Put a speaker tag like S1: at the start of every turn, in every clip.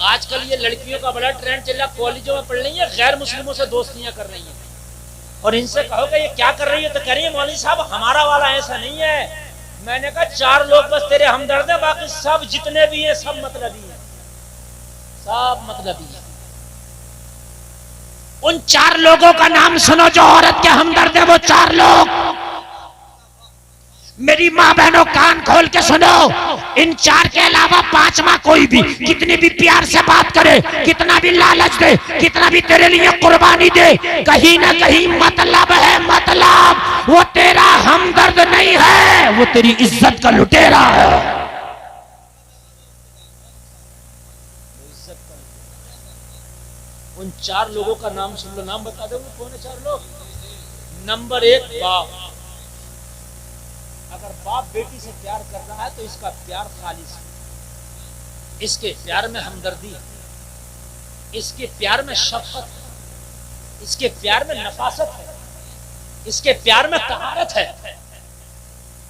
S1: आजकल ये लड़कियों का बड़ा ट्रेंड चल रहा, कॉलेजों में पढ़ रही है, गैर मुस्लिमों से दोस्तियां कर रही हैं, और इनसे कहोगे ये क्या कर रही है तो कह रही है मौलवी साहब हमारा वाला ऐसा नहीं है। मैंने कहा 4 लोग बस तेरे हमदर्द है, बाकी सब जितने भी हैं सब मतलबी हैं, सब मतलबी हैं।
S2: उन 4 लोगों का नाम सुनो जो औरत के हमदर्द है। वो 4 लोग, मेरी माँ बहनों कान खोल के सुनो, इन 4 के अलावा 5वां कोई भी कितनी भी प्यार से बात करे, कितना भी लालच दे, कितना भी तेरे लिए कुर्बानी दे, कहीं ना कहीं मतलब है, मतलब वो तेरा हमदर्द नहीं है, वो तेरी इज्जत का लुटेरा है।
S1: उन 4 लोगों का नाम सुन लो, नाम बता दो कौन है 4 लोग। नंबर 1 बाप। अगर बाप बेटी से प्यार कर रहा है तो इसका प्यार खालिस है, इसके प्यार में हमदर्दी है, इसके प्यार में शफकत है, इसके प्यार में नफासत है, इसके प्यार में तहारत है,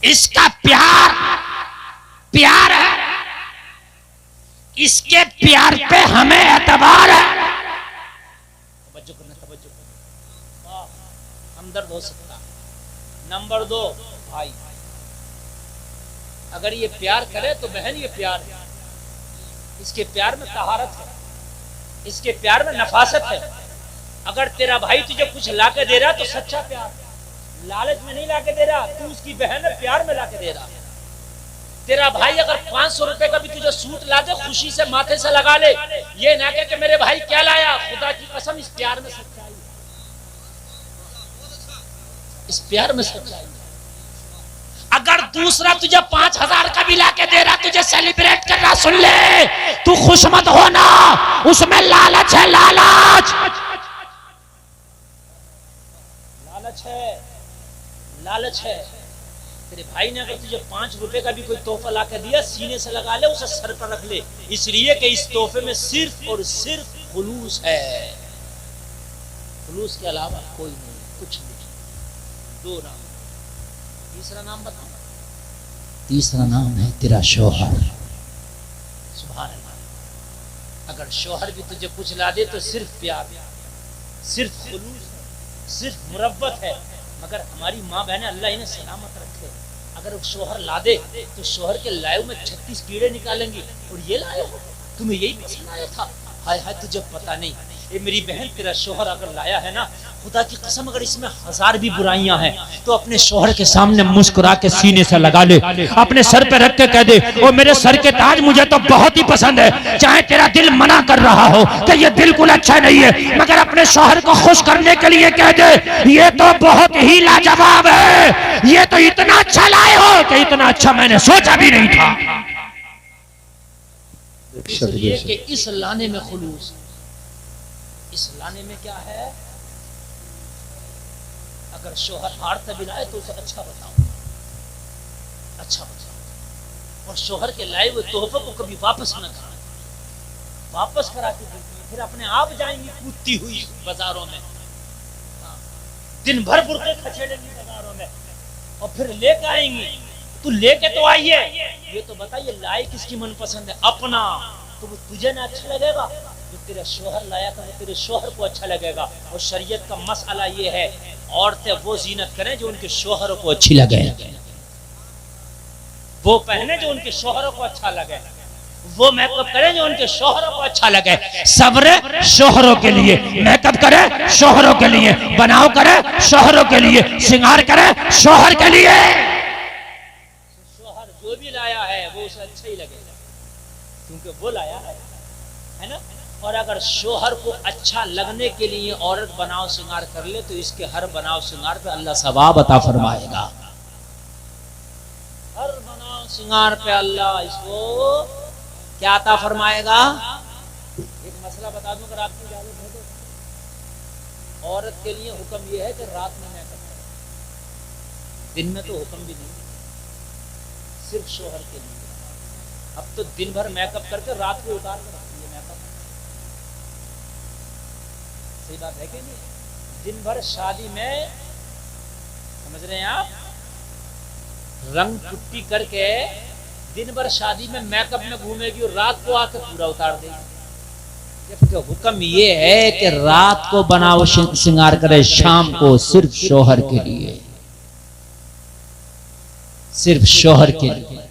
S2: इसका प्यार प्यार है, इसके प्यार पे हमें एतबार है।
S1: तवज्जो करना, हमदर्द हो सकता है। नंबर 2 भाई। अगर ये प्यार करे तो बहन ये प्यार है, इसके प्यार में तहारत है, इसके प्यार में नफासत है। अगर तेरा भाई तुझे कुछ लाके दे रहा तो सच्चा प्यार, लालच में नहीं लाके दे रहा, तू उसकी बहन है प्यार में लाके दे रहा। तेरा भाई अगर 500 रुपए का भी तुझे सूट ला दे, खुशी से माथे से लगा ले, ये ना कहे कि मेरे भाई क्या लाया, खुदा की कसम इस प्यार में सच्चाई, इस प्यार में सच्चाई।
S2: अगर दूसरा तुझे 5000 का भी लाके दे रहा, तुझे सेलिब्रेट कर रहा, सुन ले, तू खुश मत होना, उसमें लालच है, लालच
S1: लालच है, लालच है। तेरे भाई ने अगर तुझे 5 रुपए का भी कोई तोहफा लाकर दिया, सीने से लगा ले, उसे सर पर रख ले, इसलिए कि इस तोहफे में सिर्फ और सिर्फ खुलूस है, खुलूस के अलावा कोई नहीं, कुछ नहीं। 2 नाम। तीसरा नाम बताओ।
S2: तीसरा नाम है तेरा शौहर।
S1: सुभान अल्लाह। अगर शौहर भी तुझे कुछ ला दे तो सिर्फ प्यार, सिर्फ खुलूस है, सिर्फ मुरब्बत है। मगर हमारी माँ बहनें अल्लाह इन्हें सलामत रखे, अगर वो शौहर ला दे तो शौहर के लाए में 36 कीड़े निकालेंगी, और ये लाए हो, तुम्हें यही पसंद आया था, हाय हाय तुझे पता नहीं। ये मेरी बहन तेरा शौहर अगर लाया है ना, खुदा की कसम अगर इसमें 1000 भी बुराइयां हैं तो अपने शौहर के सामने मुस्कुरा के सीने से लगा ले, अपने सर पे रख के कह दे, ओ मेरे सर के ताज मुझे तो बहुत ही पसंद है, चाहे तेरा दिल मना कर रहा हो कि ये बिल्कुल अच्छा नहीं है, मगर अपने शौहर को खुश करने के लिए कह दे, ये तो बहुत ही लाजवाब है, ये तो इतना अच्छा लाए हो कि इतना अच्छा मैंने सोचा भी नहीं था। इसलिए कि इस लाने में खुलूस, इस लाने में क्या है। अगर शौहर हारता भी लाए तो उसे अच्छा बताओ, अच्छा बताओ, और शौहर के लाए हुए तोहफे को कभी वापस न करा, वापस करा के फिर अपने आप जाएंगी कूदती हुई बाजारों में, दिन भर बुरके खचेड़ेंगी बाजारों में, और फिर लेके आएंगी। तू लेके तो आई है, ये तो बताइए लाए किसकी मनपसंद है, अपना तो वो तुझे ना अच्छा लगेगा, जो तेरा शौहर लाया था वो तेरे शौहर को अच्छा लगेगा। और शरीयत का मसला ये है, औरतें वो जीनत करें जो उनके शौहरों को अच्छी लगे, वो पहने जो उनके शौहरों को अच्छा लगे, वो मेकअप करें जो उनके शौहरों को अच्छा लगे।
S2: सब्र शौहरों के लिए, मेकअप करे शौहरों के लिए, बनाव करे शौहरों के लिए, श्रृंगार करे शौहर के लिए।
S1: शौहर जो भी लाया है वो उसे अच्छा ही लगेगा, क्योंकि वो लाया है ना। और अगर शौहर को अच्छा लगने के लिए औरत बनाव श्रृंगार कर ले तो इसके हर बनाव श्रृंगार पे अल्लाह सवाब अता फरमाएगा, हर बनाव श्रृंगार पे अल्लाह इसको क्या अता फरमाएगा। एक मसला बता दूं, अगर आपकी इजाजत है तो, औरत के लिए हुक्म यह है कि रात में मेकअप करे, दिन में तो हुक्म भी नहीं, सिर्फ शौहर के लिए। अब तो दिन भर मेकअप करके रात को उतार कर रखती है मेकअप, सही बात है कि नहीं। दिन भर शादी में, समझ रहे हैं आप, रंग पुट्टी करके दिन भर शादी में मेकअप में घूमेगी और रात को आकर पूरा उतार देगी। जबकि हुक्म ये है कि रात को बनाओ श्रृंगार करे, शाम को सिर्फ शोहर के लिए, सिर्फ शोहर के लिए।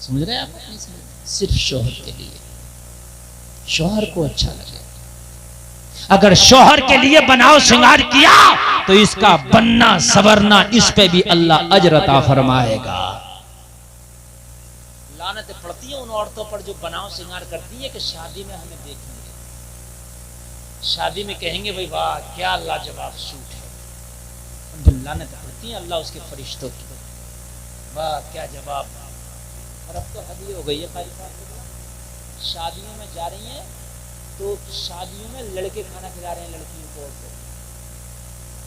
S1: समझ रहे हैं आप? सिर्फ शोहर के लिए, शोहर को अच्छा लगे। अगर शोहर के लिए बनाओ श्रृंगार किया तो इसका बनना सवरना इस पे भी अल्लाह अजर अता फरमाएगा। लानतें पड़ती हैं उन औरतों पर जो बनाओ श्रृंगार करती है कि शादी में हमें देखेंगे, शादी में कहेंगे भाई वाह क्या लाजवाब सूट है। जो लानतें पड़ती हैं अल्लाह उसके फरिश्तों की, वाह क्या जवाब। और अब तो हद ही हो गई है, शादियों में जा रही हैं तो शादियों में लड़के खाना खिला रहे हैं लड़कियों को।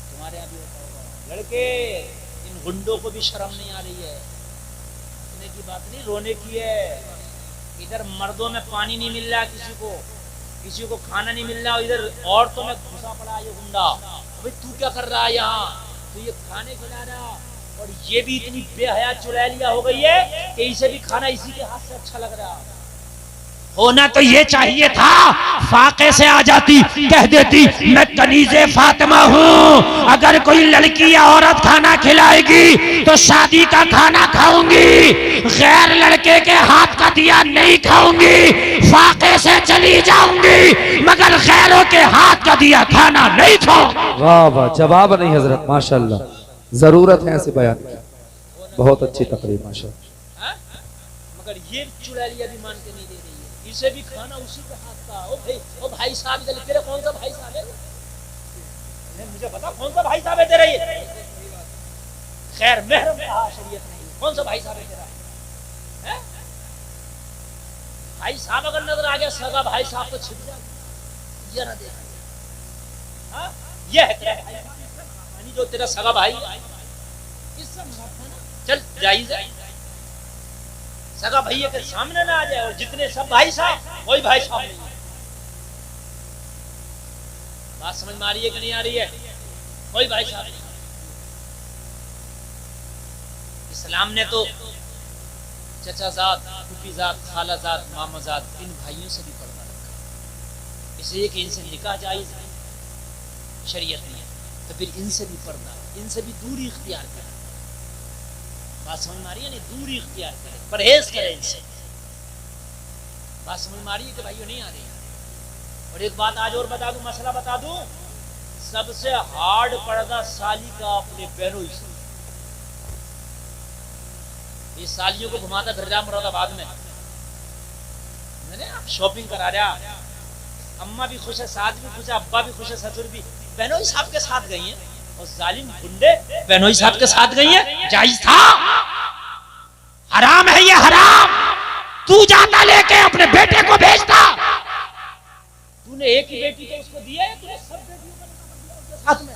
S1: तुम्हारे यहाँ भी होता होगा, लड़के इन गुंडों को भी शर्म नहीं आ रही है। रोने की बात नहीं, रोने की है। इधर मर्दों में पानी नहीं मिल रहा, किसी को खाना नहीं मिल रहा, इधर औरतों में घुसा पड़ा ये गुंडा। भाई तू क्या कर रहा है यहाँ, तू ये खाने खिला रहा। और ये भी इतनी बेहया चुड़ैलिया हो गई है कि इसे भी खाना इसी के हाथ से अच्छा लग रहा।
S2: होना तो ये चाहिए था, फाके से आ जाती, कह देती मैं कनीज़े फातिमा हूँ, अगर कोई लड़की या औरत खाना खिलाएगी तो शादी का खाना खाऊंगी, गैर लड़के के हाथ का दिया नहीं खाऊंगी, फाके से चली जाऊंगी मगर गैरों के हाथ का दिया खाना नहीं खाऊंगी।
S3: वाह वाह, जवाब नहीं हजरत, माशाल्लाह, जरूरत है ऐसे बयान की, बहुत अच्छी तकरीर माशाल्लाह।
S1: मगर ये चुड़ैलिया भी मान के नहीं दे रही है, इसे भी खाना उसी के हाथ का। ओ भाई साहब, इधर तेरे कौन सा भाई साहब है, मुझे बता कौन सा भाई साहब है तेरा? ये खैर महरम कहा शरीयत नहीं, कौन सा भाई साहब है तेरा? है? भाई साहब अगर नजर आ गया सगा भाई साहब तो छिप जाए, ये ना देखा। हाँ ये है तेरा भाई साहब, जो तेरा सगा भाई चल जायज है, सगा भैया के सामने ना आ जाए। और जितने सब भाई साहब कोई भाई साहब नहीं है। बात समझ में आ रही है कि नहीं आ रही है? कोई भाई साहब नहीं। इस्लाम ने तो चचाजाद, फूफीजाद, खालाजाद, मामाजाद इन भाइयों से भी पर्दा रखा, इसलिए कि इनसे निकाह जायज है, शरीयत नहीं है, तो फिर इनसे भी पर्दा, इनसे भी दूरी इख्तियार करें। बात समझ में आ रही है? नहीं, दूरी इख्तियार करें, परहेज करें इनसे। बात समझ में आ रही है कि भाइयों नहीं आ रही है? और एक बात आज और बता दूं, मसला बता दूं, सबसे हार्ड पर्दा साली का अपने बहनों से। ये सालियों को घुमाता फिर रहा मुरादाबाद में, मैंने आप शॉपिंग करा रहा, अम्मा भी खुश है, साथ भी खुश है, अब्बा भी खुश है, ससुर भी, बहनों ही साहब के साथ गई हैं। और जालिम गुंडे बहनों ही साहब के साथ गई हैं।
S2: जायज था, हराम है ये हराम। तू जाता लेके अपने बेटे को भेजता,
S1: तूने एक ही बेटी तो उसको दिया है, तूने सब बेटियों का निकाह उसके साथ में।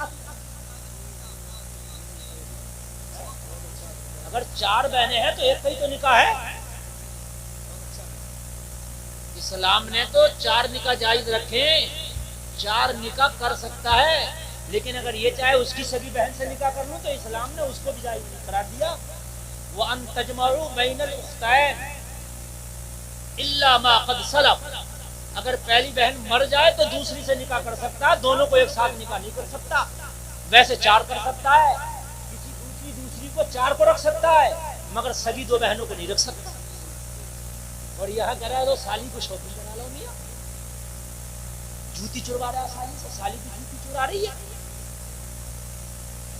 S1: अगर 4 बहनें हैं तो एक का ही तो निकाह है। इस्लाम ने तो 4 निकाह जायज रखे, 4 निकाह कर सकता है, लेकिन अगर ये चाहे उसकी सगी बहन से निकाह कर लूं तो इस्लाम ने उसको भी जायज करार दिया। वो अन तजमउ बैनल उख्तैन इल्ला मा क़द सलफ, अगर पहली बहन मर जाए तो दूसरी से निकाह कर सकता है, दोनों को एक साथ निकाह नहीं कर सकता। वैसे 4 कर सकता है, किसी दूसरी को 4 को रख सकता है, मगर सभी 2 बहनों को नहीं रख सकता। और यहाँ कह रहा है तो साली को शौकीन बना लो मियां, जूती चुरवा रहा है साली से, साली की जूती चुरा रही है,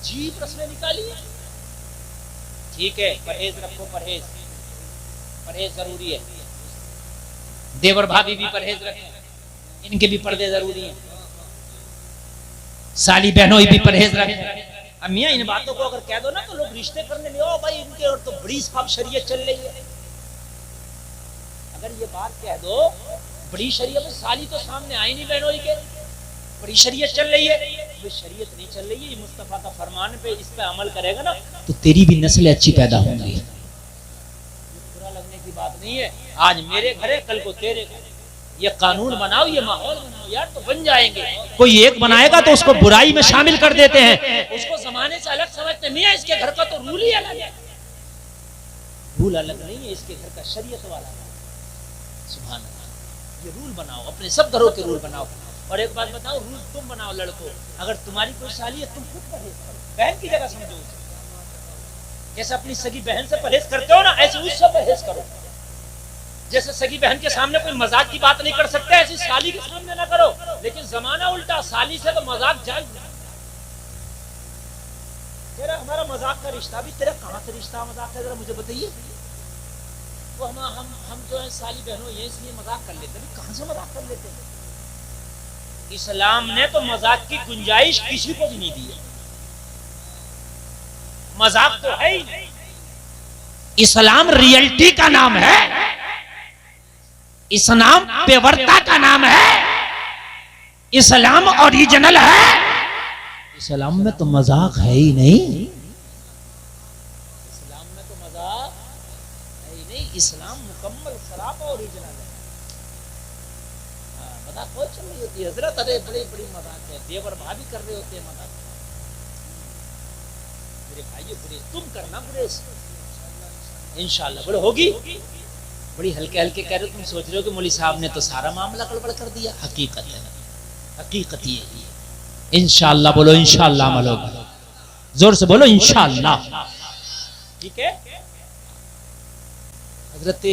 S1: जीप रस्में निकाली है। ठीक है, परहेज रखो, परहेज जरूरी है। देवर भाभी भी परहेज रखें, इनके भी पर्दे जरूरी हैं। साली बहनों भी परहेज रखें। अब मियां इन बातों को अगर कह दो ना तो लोग रिश्ते करने में, ओ भाई इनके और तो बड़ी साहब शरीयत चल रही है। अगर ये बात कह दो बड़ी शरीयत, तो साली तो सामने आई नहीं बहनों के, बड़ी शरीयत चल रही है। ये शरीयत नहीं चल रही है, ये मुस्तफा का फरमान पे, इस पे अमल करेगा ना तो तेरी भी नस्लें अच्छी पैदा होंगी। बुरा लगने की बात नहीं है, आज मेरे घर है कल को तेरे घर, ये कानून बनाओ, ये माहौल बनाओ यार, तो बन जाएंगे। कोई एक बनाएगा तो उसको बुराई में शामिल कर देते हैं, उसको जमाने से अलग समझते नहीं है। इसके घर का तो रूल ही अलग है, रूल अलग नहीं है, इसके घर का शरीयत वाला है। सुभान अल्लाह, ये रूल बनाओ, अपने सब घरों के रूल बनाओ। और एक बात बताओ, रूल तुम बनाओ लड़कों, अगर तुम्हारी कोई साली है तुम खुद परहेज करो, बहन की जगह समझो उसे। जैसे अपनी सगी बहन से परहेज करते हो ना, ऐसे उससे परहेज करो। जैसे सगी बहन के सामने कोई मजाक की बात नहीं कर सकते, ऐसी साली के सामने ना करो। लेकिन जमाना उल्टा, साली से तो मजाक जायज। तेरा हमारा मजाक का रिश्ता भी तेरा कहां से रिश्ता मजाक है, जरा मुझे बताइए। वो हम जो है साली बहनों ये इसलिए मजाक कर लेते हैं, कहां से मजाक कर लेते हैं? इस्लाम ने तो मजाक की गुंजाइश किसी को भी नहीं दी है। मजाक तो है ही नहीं।
S2: इस्लाम रियलिटी का नाम है, इस्लाम पेवरता का नाम है, इस्लाम ओरिजिनल है।
S1: इस्लाम में तो मजाक है ही नहीं, इस्लाम में तो मजाक है ही नहीं। इस्लाम मुकम्मल सरापा ओरिजिनल है। मजाक बहुत चल रही होती है हजरत, अरे बड़ी बड़ी मजाक है, देवर भाभी कर रहे होते हैं मजाक। मेरे भाइयों बुरे तुम करना, बुरे इंशाल्लाह बोलो होगी। बड़ी हल्के हल्के कह रहे हो, तुम सोच रहे हो कि मौली साहब ने तो सारा मामला गड़बड़ कर दिया। हकीकत है, हकीकत ये है। इंशाल्लाह बोलो, इंशाल्लाह अमल होगा। जोर से बोलो इंशाल्लाह। ठीक है। हजरत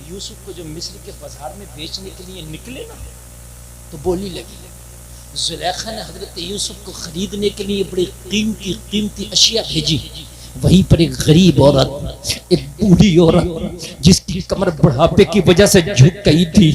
S1: यूसुफ को जो मिस्र के बाजार में बेचने के लिए निकले ना, तो बोली लगी। जुलेखा ने हजरत यूसुफ को खरीदने के लिए बड़ी कीमती कीमती अशिया भेजी। वहीं पर एक गरीब औरत, एक बूढ़ी औरत जिसकी कमर बुढ़ापे की वजह से झुक गई थी,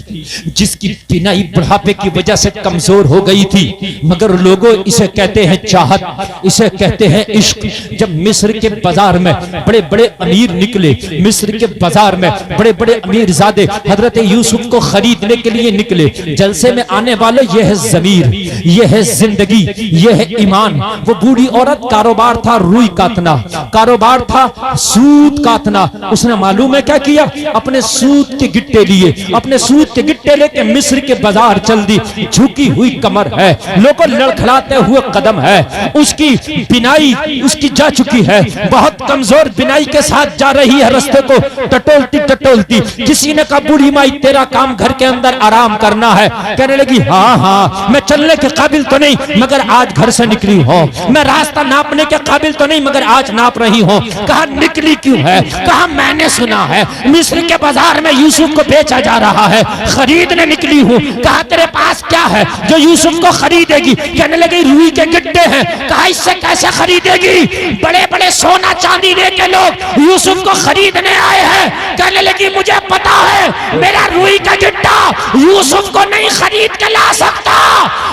S1: जिसकी पिनाई बुढ़ापे की वजह से कमजोर हो गई थी, मगर लोगों इसे कहते हैं चाहत, इसे कहते हैं इश्क। जब मिस्र के बाजार में बड़े बड़े अमीर निकले, मिस्र के बाजार में बड़े बड़े अमीरजादे हजरत यूसुफ को खरीदने के लिए निकले। जलसे में आने वाले ये है ज़मीर, ये है जिंदगी, ये है ईमान। वो बूढ़ी औरत कारोबार था रुई काटना, कारोबार था सूत काटना। उसने मालूम है क्या किया, अपने सूत के गिट्टे लिए, अपने सूत के गिट्टे लेके मिस्र के बाजार चल दी। झुकी हुई कमर है, लोगों लड़खड़ाते हुए कदम है, उसकी बिनाई उसकी जा चुकी है, बहुत कमजोर बिनाई के साथ जा रही है रास्ते को टटोलती टटोलती। किसी ने कहा बूढ़ी माई तेरा काम घर के अंदर आराम करना है। कहने लगी हाँ हाँ मैं चलने के काबिल तो नहीं, मगर आज घर से निकली हो। मैं रास्ता नापने के काबिल तो नहीं, मगर आज नाप रही हो। कहा निकली क्यों है? कहा मैंने सुना है मिस्र के बाजार में यूसुफ को बेचा जा रहा है, खरीदने निकली हूँ। कहा तेरे पास क्या है जो यूसुफ को खरीदेगी? कहने लगी रुई के गिट्टे हैं। कहा इससे कैसे खरीदेगी? बड़े बड़े सोना चांदी लेके लोग यूसुफ को खरीदने आए हैं। कहने लगी मुझे पता है मेरा रुई का गिट्टा यूसुफ को नहीं खरीद के ला सकता,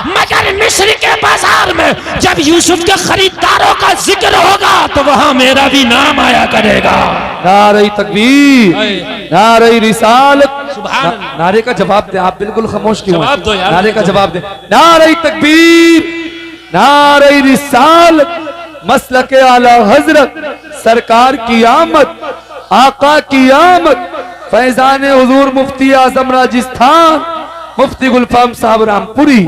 S1: मगर मिस्र के बाजार में जब यूसुफ के खरीदारों का जिक्र होगा तो वहां मेरा भी नाम आया करेगा।
S3: नारे तकबीर, नारे रिसालत। नारे का जवाब दे, आप बिल्कुल खामोश क्यों हैं? नारे का जवाब दे। नारे तकबीर, नारे रिसालत, मसलक आला हजरत, सरकार की आमद, आका की आमद, फैजान हुजूर मुफ्ती आजम राजस्थान मुफ्ती गुलफाम साहब रामपुरी।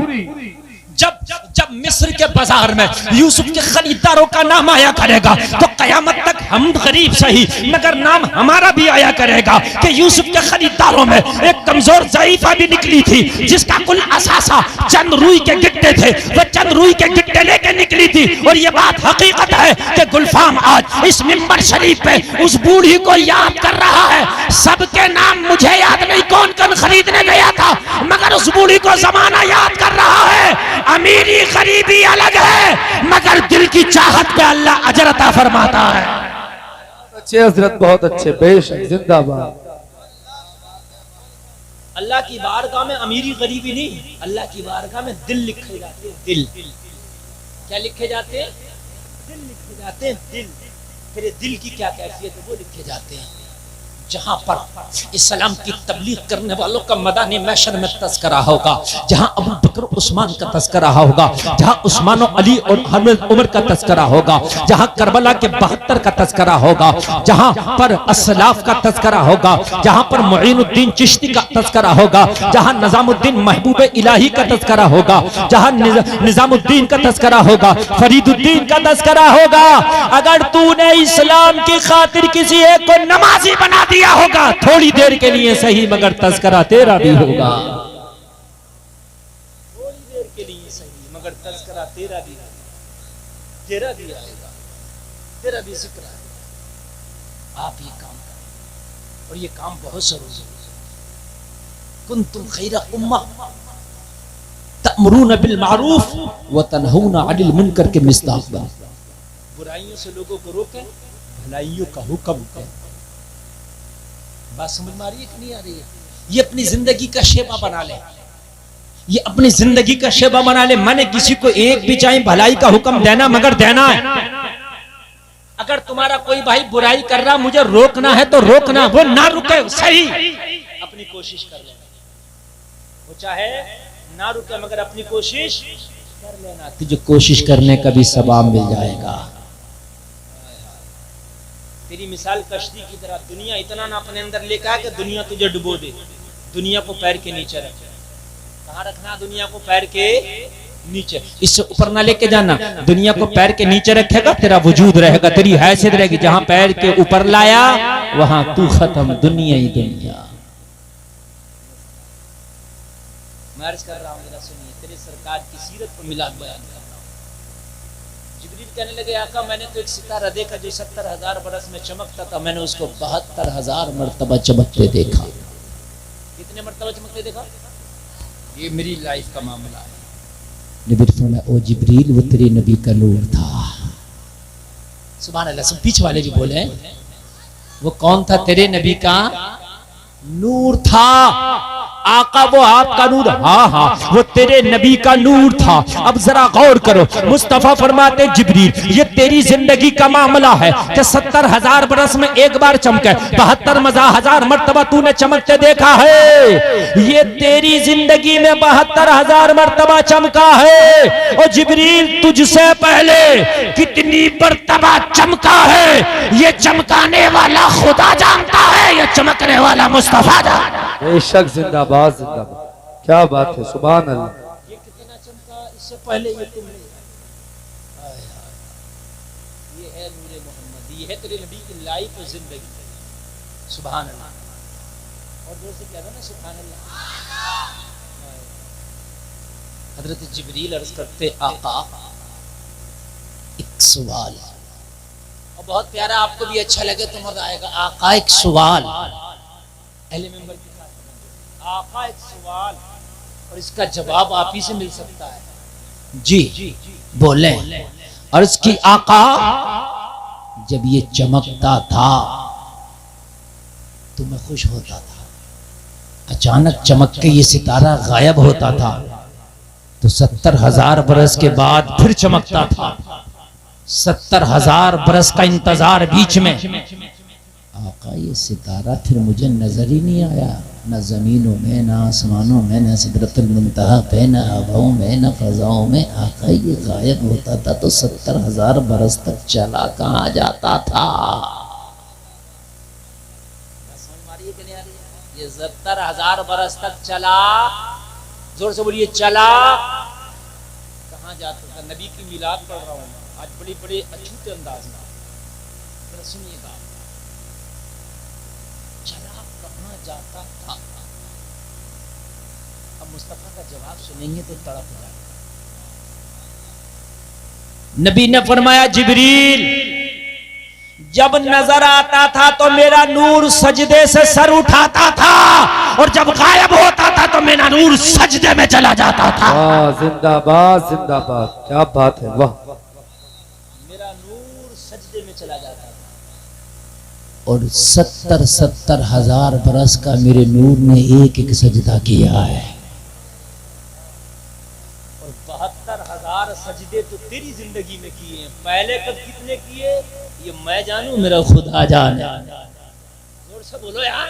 S2: जब जब मिस्र के बाजार में यूसुफ के खरीदारों का नाम आया करेगा तो कयामत तक हम गरीब सही मगर नाम हमारा भी आया करेगा कि यूसुफ के खरीदारों में एक कमजोर ज़ईफा भी निकली थी, जिसका कुल असासा चंद रुई के गिट्टे थे। वो चंद रुई के गिट्टे लेके निकली थी। और ये बात हकीकत है कि गुलफाम आज इस मिंबर शरीफ पे उस बूढ़ी को याद कर रहा है। सबके नाम मुझे याद नहीं कौन कौन खरीदने गया था, मगर उस बूढ़ी को जमाना याद कर रहा है। अमीरी गरीबी अलग है, मगर दिल की चाहत पे अल्लाह अजर अता फरमाता है।
S3: अच्छे हजरत, बहुत अच्छे, बेशक, जिंदाबाद।
S1: अल्लाह की बारगाह में अमीरी गरीबी नहीं, अल्लाह की बारगाह में दिल लिखे जाते हैं। दिल क्या लिखे जाते हैं? दिल लिखे जाते हैं। दिल, फिर दिल की क्या कैफियत है वो लिखे जाते हैं। जहां पर इस्लाम की तबलीग करने वालों का मदानी महशर में तस्करा होगा, जहां अबू बकर उस्मान का तस्करा होगा, जहां उस्मान अली और हज़रत उमर का तस्करा होगा, जहां करबला के 72 का तस्करा होगा, जहां पर असलाफ का तस्करा होगा, जहां पर मुईनुद्दीन चिश्ती का तस्करा होगा, जहां निजामुद्दीन महबूब इलाही का तस्करा होगा, जहां निजामुद्दीन का तस्करा होगा, फरीदुद्दीन का तस्करा होगा। अगर तूने इस्लाम की खातिर किसी एक को नमाजी बना दिया होगा थोड़ी देर के लिए सही, मगर तस्करा तेरा भी होगा। करा तेरा भी आएगा, तेरा भी जिक्र आएगा। आप ये काम करें और ये काम बहुत जरूरी है। कुंतुम खैरा उम्मा तअमुरून बिल मारूफ व तनहूना अनिल मुनकर के मिस्दाक बने। बुराइयों से लोगों को रोकें, भलाइयों का हुक्म करें। बात समझ में आ रही है कि नहीं आ रही है? ये अपनी जिंदगी का शेबा बना ले, ये अपनी जिंदगी का शेबा बना ले। मैंने किसी को एक भी चाहे भलाई का हुक्म देना, मगर देना है। अगर तुम्हारा कोई भाई बुराई कर रहा, मुझे रोकना है तो रोकना, वो ना रुके सही, अपनी कोशिश कर लेना। वो चाहे ना रुके मगर अपनी कोशिश कर लेना, तुझे कोशिश करने का भी सवाब मिल जाएगा। तेरी मिसाल कश्ती की तरह, दुनिया इतना ना अपने अंदर लेकर आ कि दुनिया तुझे डुबो दे। दुनिया को पैर के नीचे रख। कहाँ रखना? दुनिया को पैर के नीचे, इससे ऊपर ना लेके जाना। दुनिया को पैर के नीचे रखेगा, तेरा वजूद रहेगा, तेरी हैसियत रहेगी। जहां पैर के ऊपर लाया वहां तू खत्म, दुनिया ही दुनिया। मैं अर्ज कर रहा हूं, जरा सुनिए, तेरे सरकार की सीरत को मिलाद बयान कर रहा हूं। जिब्रील कहने लगे, आका मैंने तो एक सितारा देखा जो 70,000 बरस में चमकता था, मैंने उसको 72,000 मरतबा चमकते देखा। कितने मरतबा चमकते देखा? ये मेरी लाइफ का मामला है। नबी फरमाया, ओ जिब्रील वो तेरे नबी का नूर था। सुभान अल्लाह। सब पीछे वाले भी बोले, वो कौन था? तेरे नबी का नूर था। आका वो आपका नूर, हाँ हाँ वो तेरे नबी का नूर था। अब जरा गौर करो, मुस्तफा फरमाते जिब्रील ये तेरी जिंदगी का मामला है कि 70,000 बरस में एक बार चमके, 72,000 मरतबा तूने चमकते देखा है। ये तेरी जिंदगी में 72,000 मरतबा चमका है। और जिब्रील तुझसे पहले कितनी मरतबा चमका है, ये चमकाने वाला खुदा जानता है, ये चमकने वाला मुस्तफा जानता है।
S3: बेशक, जिंदाबाद जिंदाबाद, क्या बात है, सुभान अल्लाह।
S1: ये कितना चमका इससे पहले, ये तुमने, ये है नूरे मोहम्मद, ये है तेरे नबी की लाइफ और जिंदगी। सुभान अल्लाह। और जोर से क्या था ना, सुभान अल्लाह। हजरत जिब्रील अर्ज करते, आका एक सवाल, और बहुत प्यारा, आपको भी अच्छा लगे तो मजा आएगा। आका एक सवाल, पहले मेंबर के साथ, आका एक सवाल, और इसका जवाब आप ही से मिल सकता है। जी बोले। अर्ज की, आका जब ये चमकता था तो मैं खुश होता था, अचानक चमक के ये सितारा गायब होता था तो 70,000 बरस के बाद फिर चमकता था। 70,000 बरस का इंतजार बीच में, आका ये सितारा फिर मुझे नजर ही नहीं आया, न जमीनों में, न आसमानों में, न सिदरतुल मुंतहा पे, न हवाओं में, न फजाओं में। आका ये गायब होता था तो 70,000 बरस तक चला कहाँ जाता था? ये 70,000 बरस तक चला, जोर से बोलिए, चला कहाँ जाता था? नबी की मिलाद पढ़ रहा हूँ आज बड़ी बड़े अछूते अंदाज में, सुनिएगा। चला कहाँ जाता था? अब मुस्तफा का जवाब सुनेंगे तो तड़प जाएगा। नबी ने फरमाया, जिब्रील जब नजर आता था तो मेरा नूर सजदे से सर उठाता था, और जब गायब होता था तो मेरा नूर सजदे में चला जाता था।
S3: जिंदाबाद जिंदाबाद, क्या बात है, वाह।
S1: मेरा नूर सजदे में चला जाता था, और 70,000 बरस का मेरे नूर ने एक एक सजदा किया है। और 72,000 सजदे तो तेरी जिंदगी में किए हैं, पहले कब कितने किए ये मैं जानू, मेरा खुदा जाने। जोर से बोलो यार।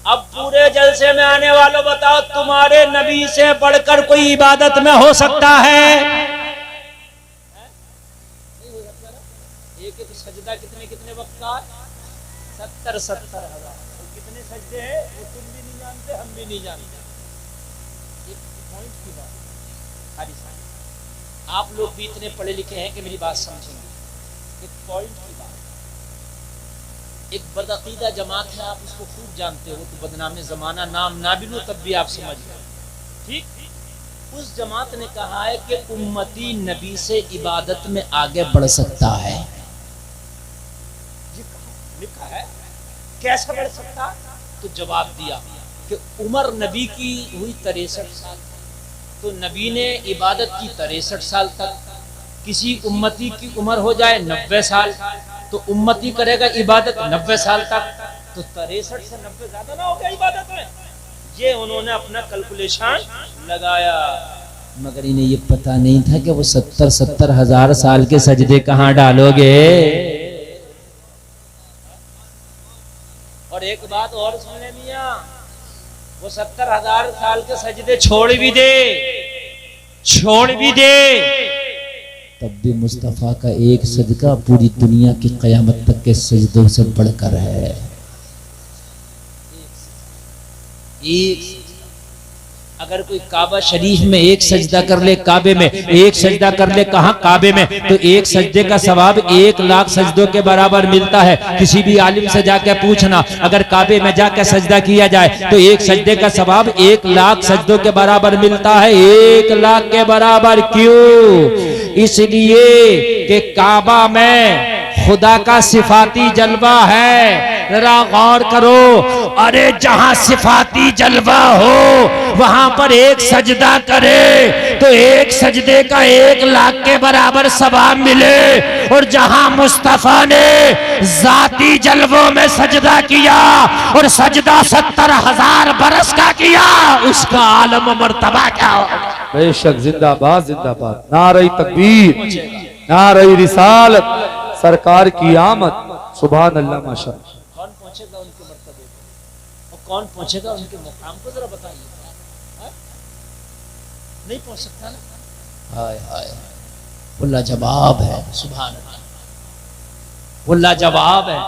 S1: अब पूरे जलसे में आने वालों बताओ, तुम्हारे नबी से बढ़कर कोई इबादत में हो सकता है? नहीं हो सकता ना। एक एक सजदा कितने कितने वक्त का? 70,000। कितने सजदे हैं वो तुम भी नहीं जानते, हम भी नहीं जानते। एक पॉइंट की बात, आप लोग भी इतने पढ़े लिखे हैं कि मेरी बात समझेंगे। एक पॉइंट की बात, एक बदअकीदा जमात है, आप उसको खूब जानते हो, तो बदनाम जमाना नाम ना भी लो तब भी आप समझ गए, ठीक? उस जमात ने कहा है कि उम्मती नबी से इबादत में आगे बढ़ सकता है। लिखा है कैसे बढ़ सकता? तो जवाब दिया कि उम्र नबी की हुई 63 साल, तो नबी ने इबादत की 63 साल तक। किसी उम्मती की उम्र हो जाए 90 साल, तो उम्मती करेगा इबादत 90 साल तक, तो 63 से 90 ज्यादा ना हो गया इबादत में। ये उन्होंने अपना कैलकुलेशन लगाया, मगर इन्हें ये पता नहीं था कि वो 70 हजार साल के सजदे कहां डालोगे। और एक बात और सुन ले मियां, वो 70,000 साल के सजदे छोड़ भी दे, तब भी मुस्तफा का एक सजदा पूरी दुनिया की कयामत तक के सजदों से बढ़कर है। एक अगर कोई काबा शरीफ में एक सजदा कर ले, काबे में एक सजदा कर ले, कहां काबे में, तो एक सजदे का सवाब 1 लाख सजदों के बराबर मिलता है। किसी भी आलिम से जाके पूछना, अगर काबे में जाके सजदा किया जाए तो एक सजदे का सवाब 1 लाख सजदों के बराबर मिलता है। 1 लाख के बराबर। क्यों? इसलिए कि काबा में खुदा का सिफाती जलवा है। जरा गौर करो, अरे जहां सिफाती जलवा हो वहां पर एक सजदा करे तो एक सजदे का 1 लाख के बराबर सवाब मिले, और जहां मुस्तफा ने जाती जलवों में सजदा किया और सजदा 70,000 बरस का किया, उसका आलम मर्तबा क्या होगा।
S3: बेशक। जिंदाबाद जिंदाबाद। नारे तकबीर, नारे रिसालत, सरकार की आमद। सुभान अल्लाह। माशाअल्लाह।
S1: कौन पहुंचेगा उनके मर्तबे को और कौन पहुंचेगा उनके मुकाम को, जरा बताइए। नहीं पहुंच सकता ना। हाय हाय, वो लाजवाब है। सुभान अल्लाह, वो लाजवाब है।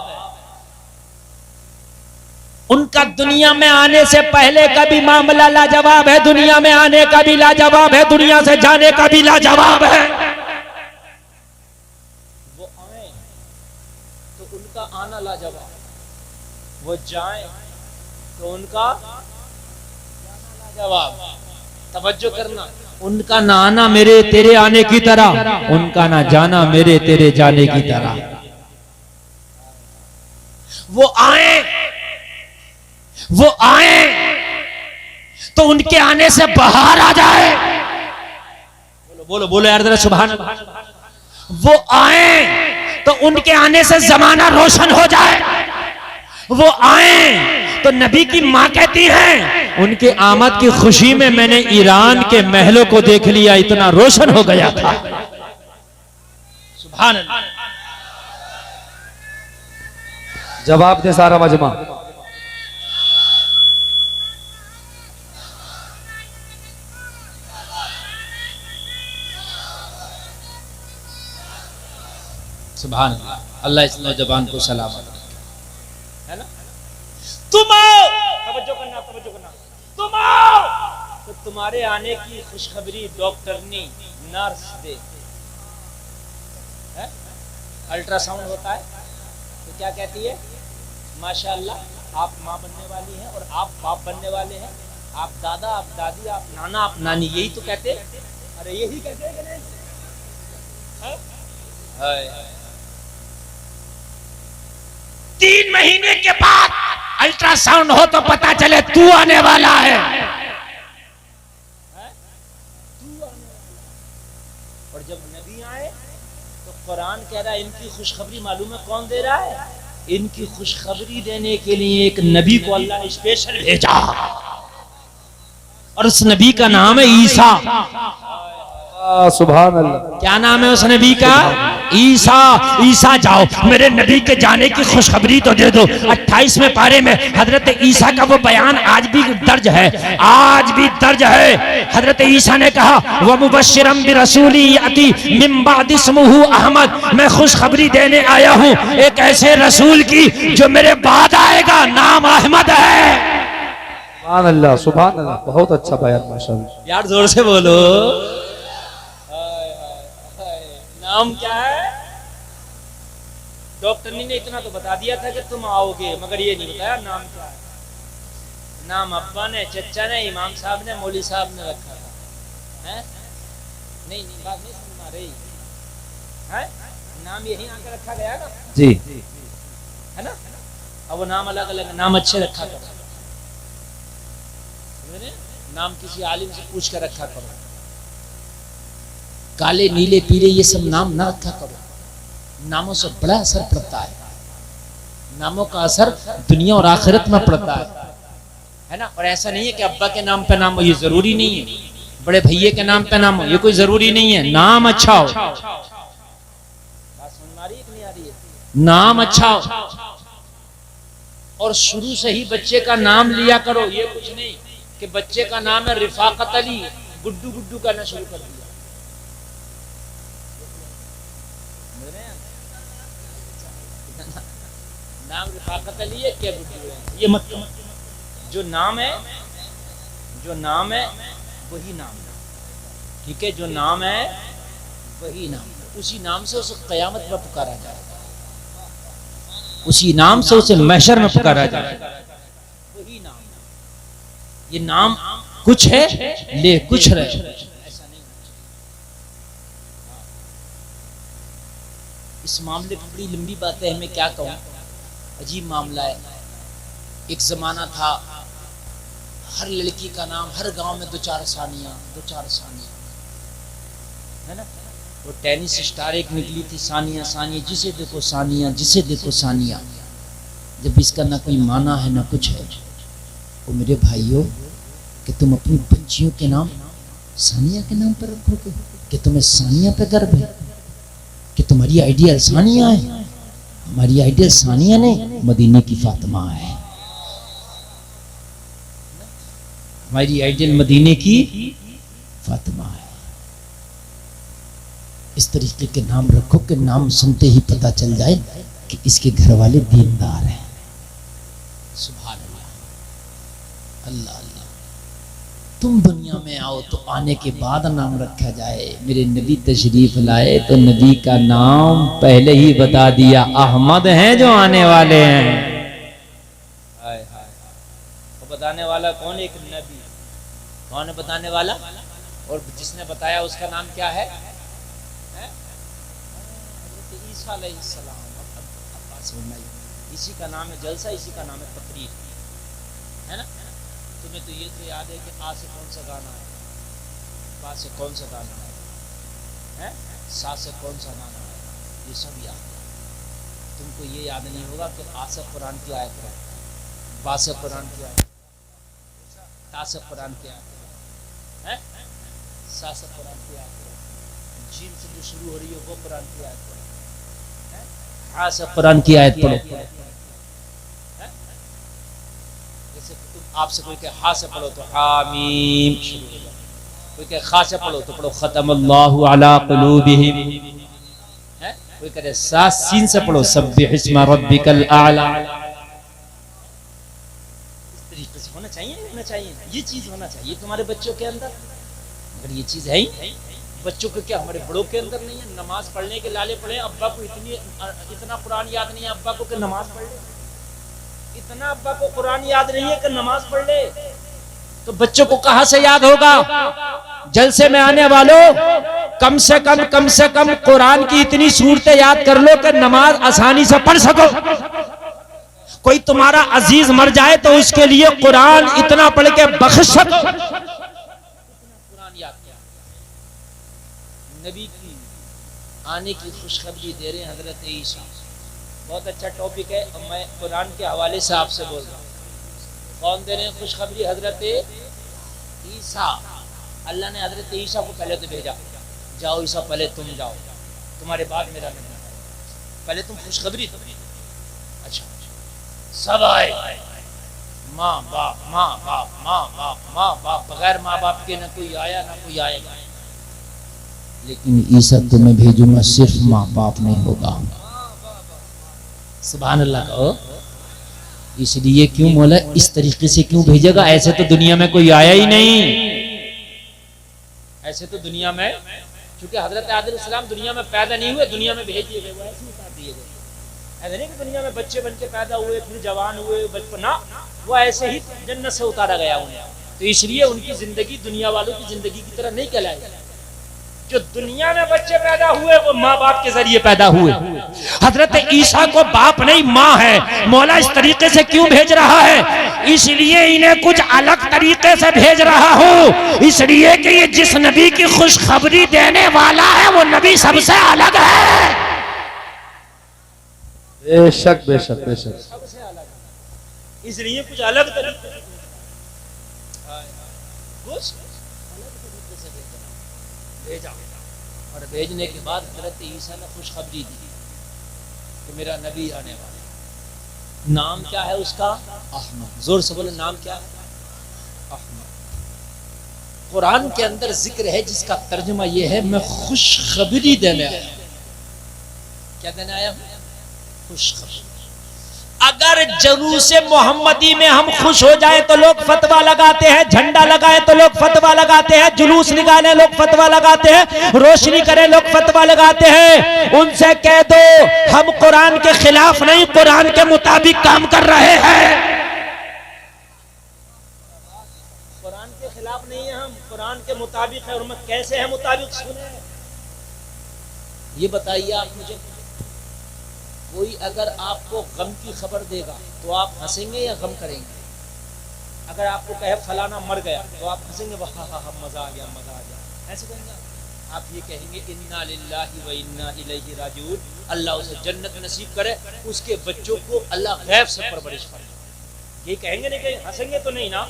S1: उनका दुनिया में आने से पहले का भी मामला लाजवाब है, दुनिया में आने का भी लाजवाब है, दुनिया से जाने का भी लाजवाब है। वो आए तो उनका आना लाजवाब, वो जाए तो उनका लाजवाब। तवज्जो करना, उनका ना आना मेरे तेरे आने की तरह, उनका ना जाना मेरे तेरे जाने की तरह। वो आए तो उनके आने से बाहर आ जाए। बोलो बोलो यार जरा सुभान अल्लाह। वो आए तो उनके आने से जमाना रोशन हो जाए। वो आए तो नबी की मां कहती हैं, उनके आमद की खुशी में मैंने ईरान के महलों को देख लिया, इतना रोशन हो गया था। सुभान अल्लाह।
S3: जवाब दे सारा मजमा।
S1: सुभान अल्लाह। अल्लाह इस नौजवान को सलामत रखे, है ना। तुम आओ, तवज्जो करना, तवज्जो करना। तुम आओ तो तुम्हारे आने की खुशखबरी डॉक्टरनी नर्स दे। अल्ट्रासाउंड होता है तो क्या कहती है? माशाअल्लाह आप माँ बनने वाली हैं और आप बाप बनने वाले हैं, आप दादा, आप दादी, आप नाना, आप नानी, यही तो कहते हैं। अरे यही कहते हैं कि नहीं?
S2: 3 महीने के बाद अल्ट्रासाउंड हो तो पता चले तू आने वाला है।
S1: और जब नबी आए तो कुरान कह रहा है इनकी खुशखबरी मालूम है कौन दे रहा है? इनकी खुशखबरी देने के लिए एक नबी को अल्लाह ने स्पेशल भेजा, और उस नबी का नाम है ईसा।
S3: सुभान अल्लाह।
S1: क्या नाम है उस नबी का? ईसा। ईसा जाओ मेरे नबी के जाने की खुशखबरी तो दे दो। 28वें पारे में हजरत ईसा का वो बयान आज भी दर्ज है, आज भी दर्ज है। हजरत ईसा ने कहा व मुबश्शिरम बिरसूली याती मिन बाद इस्मुहु अहमद, मैं खुशखबरी देने आया हूँ एक ऐसे रसूल की जो मेरे बाद आएगा, नाम अहमद है।
S3: सुभान अल्लाह, सुभान अल्लाह। बहुत अच्छा बयान माशाअल्लाह।
S1: यार जोर से बोलो। नाम क्या है? डॉक्टरनी ने इतना तो बता दिया था कि तुम आओगे, मगर ये नहीं बताया नाम क्या है। नाम अब्बा ने, चचा ने, इमाम साहब ने, मौली साहब ने रखा था, है? नहीं नहीं, बात नहीं सुन रही है। नाम यही आकर रखा गया ना
S3: जी,
S1: है ना। अब वो नाम अलग अलग, नाम अच्छे रखा करो, नाम किसी आलिम से पूछ कर रखा करो। काले नीले पीले ये सब नाम ना रखा करो। नामों से बड़ा असर पड़ता है, नामों का असर दुनिया और आखिरत में पड़ता है ना। और ऐसा नहीं है कि अब्बा के नाम पे नाम हो, ये जरूरी नहीं है। बड़े भैये के नाम पे नाम हो, ये कोई जरूरी नहीं है। नाम अच्छा हो, बात समझ में आ रही है कि नहीं आ रही है? नाम अच्छा हो और शुरू से ही बच्चे का नाम लिया करो। ये कुछ नहीं कि बच्चे का नाम है रिफाकत अली, गुड्डू गुड्डू कहना शुरू कर दिया। नाम रिफाकत अली है क्या गुड्डू है, ये मत करो। जो नाम है, जो नाम है वही नाम है, ठीक है। जो नाम है वही नाम है, उसी नाम से उसे कयामत में पुकारा जाएगा, उसी नाम से उसे महशर में पुकारा जाएगा, वही नाम है। ये नाम कुछ है ले कुछ रहे, ऐसा नहीं। इस मामले पर बड़ी लंबी बात है, मैं क्या कहूं, अजीब मामला है। एक जमाना था हर लड़की का नाम हर गांव में दो चार सानिया है ना। वो टेनिस स्टार एक निकली थी, सानिया सानिया, जिसे देखो सानिया, जिसे देखो सानिया। जब इसका ना कोई माना है ना कुछ है। वो मेरे भाइयों, कि तुम अपनी बच्चियों के नाम सानिया के नाम पर रखोगे, कि तुम्हें सानिया पे गर्व है, कि तुम्हारी आइडियल सानिया है। हमारी आइडियल सानिया नहीं, मदीने की फातिमा है। हमारी आइडियल मदीने की फातिमा है। इस तरीके के नाम रखो कि नाम सुनते ही पता चल जाए कि इसके घर वाले दीनदार हैं। सुभान अल्लाह, अल्लाह अल्लाह। तुम दुनिया में आओ तो आने के बाद नाम रखा जाए। मेरे नबी तशरीफ लाए तो नबी का नाम पहले ही बता दिया, अहमद हैं जो आने वाले हैं। हाय हाय, वो बताने वाला कौन? एक नबी। कौन है बताने वाला? और जिसने बताया उसका नाम क्या है? ईसा अलैहिस्सलाम। इसी का नाम है जलसा, इसी का नाम है तकरीर, है ना। तुम्हें तो ये तो याद है कि आ से कौन सा गाना है, बा से कौन सा गाना है, सा से कौन सा गाना है, ये सब याद है। तुमको ये याद नहीं होगा कि आ से कुरान की आयत है, बा से कुरान की आयत, ता से कुरान की आयत है, सा से कुरान की आयत है, जीम से जो शुरू हो रही है वो कुरान की आयत है, हा से कुरान की आयत पढ़ो। जैसे तुम आपसे कोई कहे हा से पढ़ो तो हामीम शुरू हो जाए, कोई कहे खा से पढ़ो तो पढ़ो खतमल्लाहु अला कुलूबिहिम, है। कोई कहे सा सीन से पढ़ो सब्बिहिस्मा रब्बिकल आला। इस तरीके से होना चाहिए, होना चाहिए, ये चीज होना चाहिए तुम्हारे बच्चों के अंदर। अगर ये चीज है ही बच्चों को, क्या हमारे बड़ों के अंदर नहीं है? नमाज पढ़ने के लाले पड़े, अब्बा को इतना कुरान याद नहीं है अब्बा को कि नमाज पढ़ ले, इतना अब्बा को कुरान याद नहीं है कि नमाज पढ़ ले, तो बच्चों को कहां से याद होगा? जलसे में आने वालों, कम से कम कुरान की इतनी सूरतें याद कर लो कि नमाज आसानी से पढ़ सको। कोई तुम्हारा अजीज मर जाए तो उसके लिए कुरान इतना पढ़ के बख्श सको। नबी की आने की खुशखबरी दे रहे हैं हजरत ईसा। बहुत अच्छा टॉपिक है और मैं कुरान के हवाले से आपसे बोल रहा हूँ। कौन दे रहे हैं खुशखबरी? हजरत ईसा। अल्लाह ने हजरत ईसा को पहले तो भेजा, जाओ ईसा पहले तुम जाओ, तुम्हारे बाद मेरा नबी, पहले तुम खुशखबरी दो। अच्छा, सब आए, माँ बाप माँ बाप माँ बाप माँ बाप, बगैर माँ बाप के ना कोई आया ना कोई आएगा। लेकिन ईसा तुम्हें भेजूंगा, सिर्फ माँ बाप नहीं होगा। सुभान अल्लाह कहो। इसलिए क्यों मौला इस तरीके से क्यों भेजेगा? ऐसे तो दुनिया में कोई आया ही नहीं, ऐसे तो दुनिया में, क्योंकि हजरत आदम सलाम दुनिया में पैदा नहीं हुए, दुनिया में भेज दिए गए, वो ऐसे उतार दिए गए। ऐसा नहीं कि दुनिया में बच्चे बन के पैदा हुए फिर जवान हुए बचपना, वो ऐसे ही जन्नत से उतारा गया उन्हें। तो इसलिए उनकी जिंदगी दुनिया वालों की जिंदगी की तरह नहीं कहलाएगी। जो दुनिया में बच्चे पैदा हुए वो माँ बाप के जरिए पैदा हुए। हजरत ईसा को बाप नहीं माँ है। मौला इस तरीके से क्यों भेज रहा है? इसलिए इन्हें कुछ अलग तरीके से भेज रहा हूँ, इसलिए कि ये जिस नबी की खुशखबरी देने वाला है वो नबी सबसे अलग है।
S3: बेशक बेशक बेशक,
S1: सबसे अलग है, इसलिए कुछ अलग तरीके से भेजा। और भेजने के बाद हजरत ईसा ने खुशखबरी दी कि मेरा नबी आने वाला है। नाम क्या है उसका? अहमद। जोर से बोले, नाम क्या है? अहमद। कुरान के अंदर जिक्र है जिसका तर्जुमा यह है, मैं खुशखबरी देने आया हूं। क्या देने आया हूं? खुशखबरी। अगर जुलूस मोहम्मदी में हम खुश हो जाए तो लोग फतवा लगाते हैं, झंडा लगाए तो लोग फतवा लगाते हैं, जुलूस निकाले लोग फतवा लगाते हैं, रोशनी करे लोग फतवा लगाते हैं। उनसे कह दो हम कुरान के खिलाफ नहीं, कुरान के मुताबिक काम कर रहे हैं। कुरान के खिलाफ नहीं है, हम कुरान के मुताबिक है। और मैं कैसे है मुताबिक? सुने, ये बताइए आप मुझे, कोई अगर आपको गम की खबर देगा तो आप हंसेंगे या गम करेंगे? अगर आपको कहे फलाना मर गया तो आप हंसेंगे, वाह मजा आ गया, मजा आ गया, ऐसे कहेंगे? आप ये कहेंगे इन्ना लिल्लाहि व इन्ना इलैहि राजिऊन, अल्लाह उसे जन्नत नसीब करे, उसके बच्चों को अल्लाह गैब से परवरिश करे। ये कहेंगे नहीं? कहेंगे, हंसेंगे तो नहीं ना।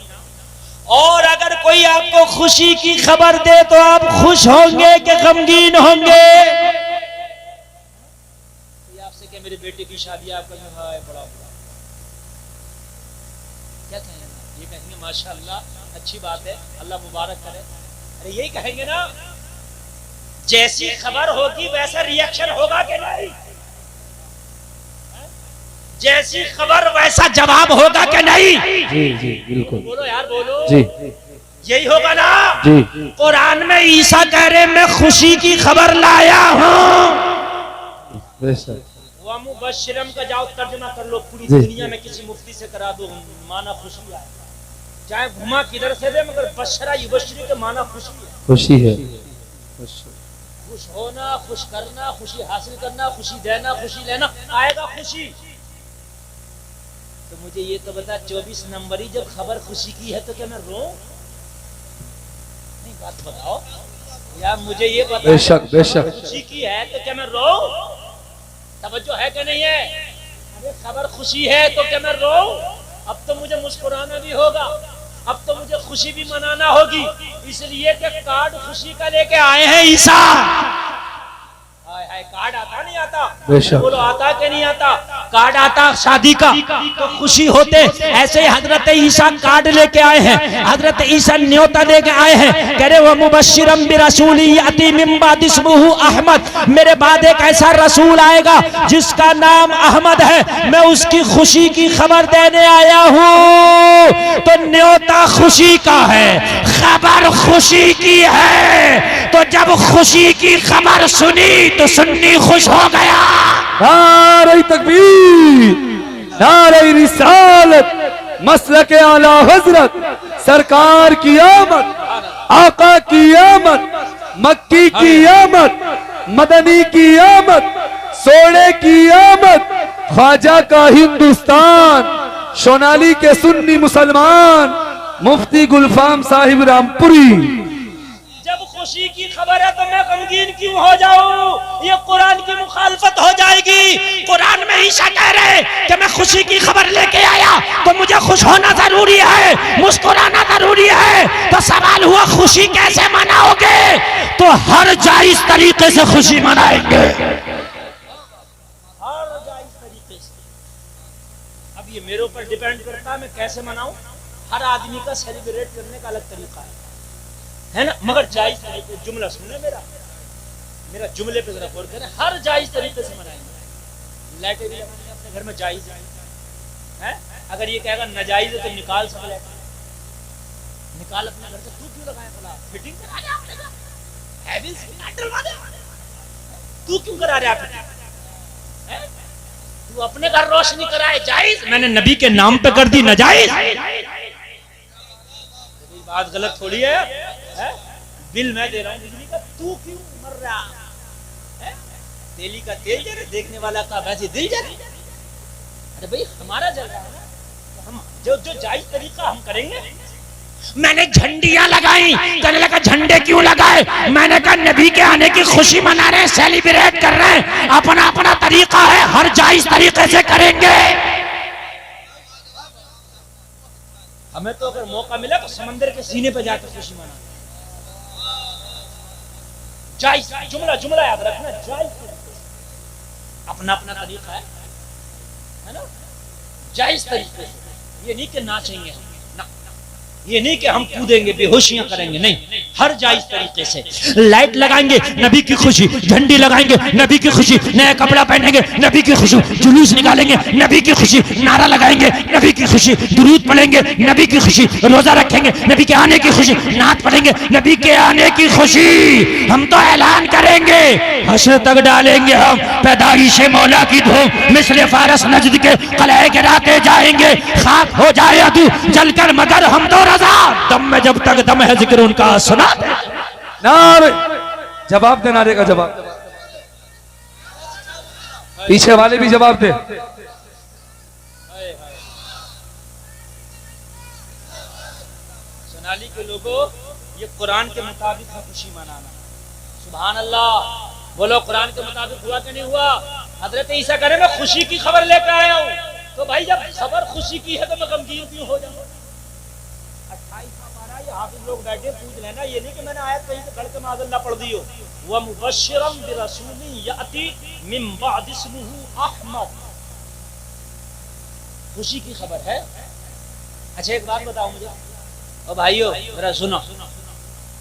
S1: और अगर कोई आपको खुशी की खबर दे तो आप खुश होंगे कि गमगीन होंगे? कि मेरे बेटे की शादी आपका है, बड़ा बड़ा क्या कहेंगे? ये कहेंगे माशाअल्लाह अच्छी बात है, अल्लाह मुबारक करे। अरे यही कहेंगे ना। जैसी खबर होगी वैसा रिएक्शन होगा कि नहीं? जैसी खबर वैसा जवाब होगा कि नहीं?
S3: जी जी बिल्कुल।
S1: बोलो यार, बोलो
S3: जी,
S1: यही होगा ना
S3: जी।
S1: कुरान में ईसा कह रहे मैं खुशी की खबर लाया हूं।
S3: बेशक।
S1: मुबश्शिरम का जाओ तर्जुमा कर लो, पूरी
S3: जी,
S1: दुनिया में किसी मुफ्ती से करा दो, माना खुशी आए। चाहे घुमा किधर से दे, मगर बशरा युबश्री के माना खुशी है।
S3: खुशी है,
S1: खुश होना, खुश करना, खुशी हासिल करना, खुशी देना, खुशी लेना, आएगा खुशी। तो मुझे ये तो बता, 24 नंबरी जब खबर खुशी की है तो क्या मैं रो? नहीं, बात बताओ यार, मुझे ये बता।
S3: बेशक बेशक।
S1: खुशी की है तो क्या मैं रो? तवज्जो है कि नहीं है? अरे खबर खुशी है तो क्या मैं रो? अब तो मुझे मुस्कुराना भी होगा, अब तो मुझे खुशी भी मनाना होगी, इसलिए कि कार्ड खुशी का लेके आए हैं ईसा। हाय कार्ड आता नहीं आता? बोलो आता कि नहीं आता? कार्ड आता शादी का तो खुशी होते। ऐसे ही हजरत ईसा कार्ड लेके आए हैं, हजरत ईसा न्योता लेके आए हैं। कह रहे वो मुबश्शिरम बिरसूली यती मिन बाद इस्मुहु अहमद, मेरे बाद एक ऐसा रसूल आएगा जिसका नाम अहमद है, मैं उसकी खुशी की खबर देने आया हूँ। तो न्योता खुशी का है, खबर खुशी की है। तो जब खुशी की खबर सुनी तो सुन्नी खुश हो गया।
S3: नारे तकबीर, नारे रिसालत, मसलक आला हजरत, सरकार की आमद, आका की आमद, मक्की की आमद, मदनी की आमद, सोने की आमद, ख्वाजा का हिंदुस्तान, सोनाली के सुन्नी मुसलमान, मुफ्ती गुलफाम साहिब रामपुरी।
S1: जब खुशी की खबर है तो मैं गमगीन क्यों हो जाऊं? ये कुरान की मुखालफत हो जाएगी। कुरान में ईसा कह रहे कि मैं खुशी की खबर लेके आया तो मुझे खुश होना जरूरी है, मुस्कुराना जरूरी है। तो सवाल हुआ खुशी कैसे मनाओगे? तो हर जायज तरीके से खुशी मनाएंगे, हर जायज तरीके से। अब ये मेरे ऊपर डिपेंड करता है मैं कैसे मनाऊं। हर आदमी का सेलिब्रेट करने का अलग तरीका है ना, मगर जायज तरीके। जुमला सुनना मेरा जुमले पे जरा गौर करें। हर जायज तरीके से मनाएंगे। लाइटें भी लगानी अपने घर में जायज है। अगर ये कहेगा नाजायज है तो निकाल सब लाइट, निकाल अपने घर से। तू क्यों लगाया भला? फिटिंग करा रहा अपने घर, हैविल्स डलवा दे। तू क्यों करा रहा है? तू अपने घर रोशनी कराए जायज, मैंने नबी के नाम पे कर दी नाजायज। बात गलत थोड़ी है? बिल मैं दे रहा हूँ बिजली का, तू क्यों मर रहा है? तेली का तेल जल, देखने वाला का वैसे दिल जल। अरे भाई हमारा जल रहा है ना, तो हम जो जायज तरीका हम करेंगे।
S2: मैंने झंडियां लगाई, कहने लगा झंडे क्यों लगाए? मैंने कहा नबी के आने की खुशी मना रहे हैं, सेलिब्रेट कर रहे हैं, अपना अपना तरीका है, हर जायज तरीके से करेंगे।
S1: हमें तो अगर मौका मिला तो समंदर के सीने पे जाकर खुशी मना, जायज, जुमला याद रखना, जायज, अपना अपना तरीका है ना, जायज तरीके से। ये नहीं कि नाचेंगे हम, ये नहीं कि हम कूदेंगे, बेहोशियां करेंगे, नहीं, हर जायज तरीके से।
S2: लाइट लगाएंगे नबी की खुशी, झंडी लगाएंगे नबी की खुशी, नया कपड़ा पहनेंगे नबी की खुशी, जुलूस निकालेंगे नबी की खुशी, नारा लगाएंगे नबी की खुशी, दुरूद पढ़ेंगे नबी की खुशी, रोजा रखेंगे नबी के आने की खुशी, नात पढ़ेंगे नबी के आने की खुशी। हम तो ऐलान करेंगे, हश्र तक डालेंगे हम पैदाइश मौला की धूम, मिस्र फारस नजद के कलह गिराते जाएंगे, खाक हो जाए अदू जलकर, मगर हम तो दम में जब तक दम है जिक्र उनका सुना दे।
S3: नारे जवाब दे, नारे का जवाब, पीछे वाले भी जवाब दे।
S1: सोनाली के लोगों, ये कुरान के मुताबिक है खुशी मनाना। सुभान अल्लाह, बोलो कुरान के मुताबिक हुआ कि नहीं हुआ? हजरत ईसा करे मैं खुशी की खबर लेकर आया हूँ, तो भाई जब खबर खुशी की है तो मैं गमगीन क्यों हो जाऊँ? 28वां पारा, ये हाफिज लोग बैठे पूछ लेना, ये नहीं कि मैंने आयत कहीं से खड़ के माज़अल्लाह पढ़ दी हो। व मुबश्शिरम बिरसूलिन याती मिन बाद इस्मुहु अहमद, खुशी की खबर है। अच्छा एक बात बताओ मुझे, ओ भाइयों जरा सुनो,